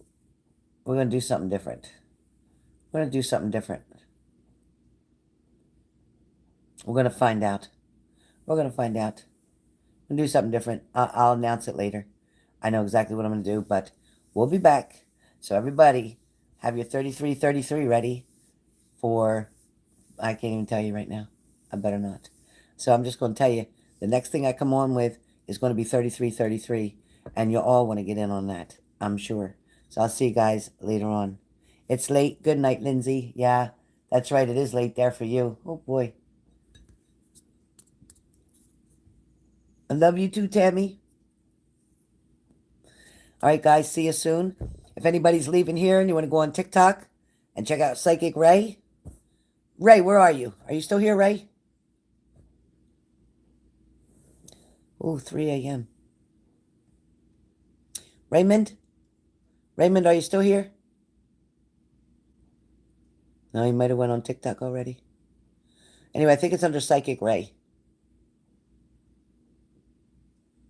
something different. We're gonna do something different. We're gonna find out. We're gonna find out. We're gonna do something different. I'll announce it later. I know exactly what I'm gonna do, but we'll be back. So everybody, have your 3333 ready for. I can't even tell you right now. I better not. So I'm just going to tell you, the next thing I come on with is going to be 3333, and you'll all want to get in on that, I'm sure. So I'll see you guys later on. It's late. Good night, Lindsay. Yeah, that's right. It is late there for you. Oh, boy. I love you too, Tammy. All right, guys. See you soon. If anybody's leaving here and you want to go on TikTok and check out Psychic Ray. Ray, where are you? Are you still here, Ray? Oh, 3 a.m. Raymond? Raymond, are you still here? No, he might have went on TikTok already. Anyway, I think it's under Psychic Ray.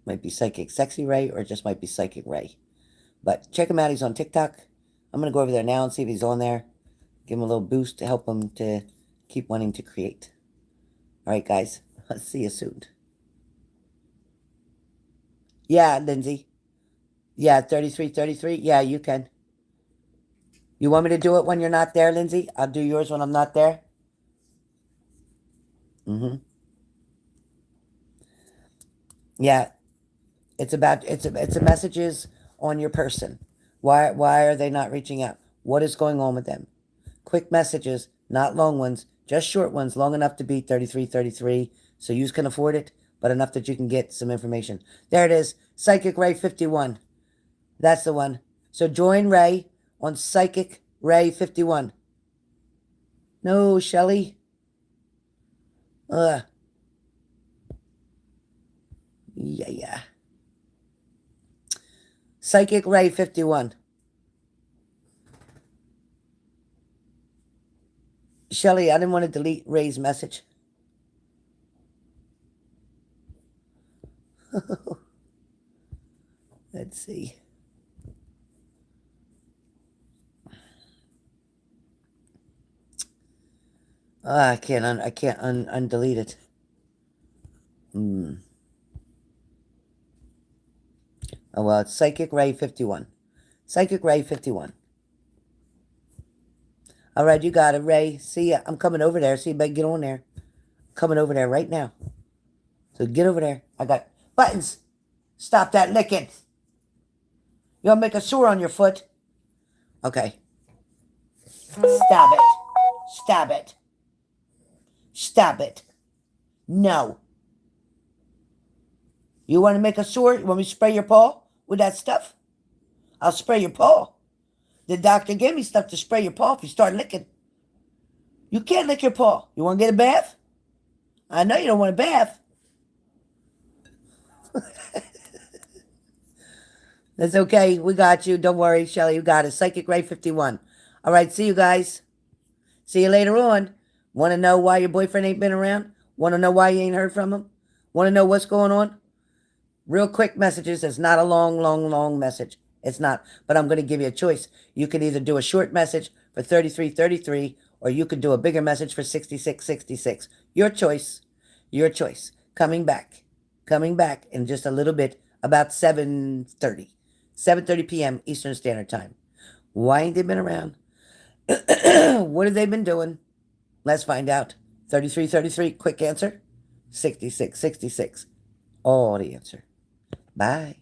Might be Psychic Sexy Ray, or it just might be Psychic Ray. But check him out. He's on TikTok. I'm going to go over there now and see if he's on there. Give him a little boost to help him to keep wanting to create. All right, guys. I'll see you soon. Yeah, Lindsay. Yeah, 3333. Yeah, you can. You want me to do it when you're not there, Lindsay? I'll do yours when I'm not there. Mm-hmm. Yeah. It's a messages on your person. Why are they not reaching out? What is going on with them? Quick messages, not long ones, just short ones, long enough to be 3333, so you can afford it, but enough that you can get some information. There it is, Psychic Ray 51. That's the one. So join Ray on Psychic Ray 51. No, Shelly. Yeah. Psychic Ray 51. Shelly, I didn't want to delete Ray's message. Let's see. I can't undelete it. Oh well, it's Psychic Ray 51. Psychic Ray 51. All right, you got it, Ray. See ya. I'm coming over there. See you better get on there. Coming over there right now. So get over there. I got buttons. Stop that licking. You want to make a sore on your foot? Okay. Stop it. Stop it. Stop it. No. You want to make a sore? You want me to spray your paw with that stuff? I'll spray your paw. The doctor gave me stuff to spray your paw if you start licking. You can't lick your paw. You want to get a bath? I know you don't want a bath. That's okay. We got you. Don't worry, Shelly. You got it. Psychic Ray 51. All right. See you guys. See you later on. Want to know why your boyfriend ain't been around? Want to know why you ain't heard from him? Want to know what's going on? Real quick messages. It's not a long message. It's not. But I'm going to give you a choice. You can either do a short message for 3333 or you could do a bigger message for 6666. Your choice. Your choice. Coming back in just a little bit, about 7:30 p.m. Eastern Standard Time. Why ain't they been around? What have they been doing? Let's find out. 3333, quick answer. 6666, all the answer. Bye.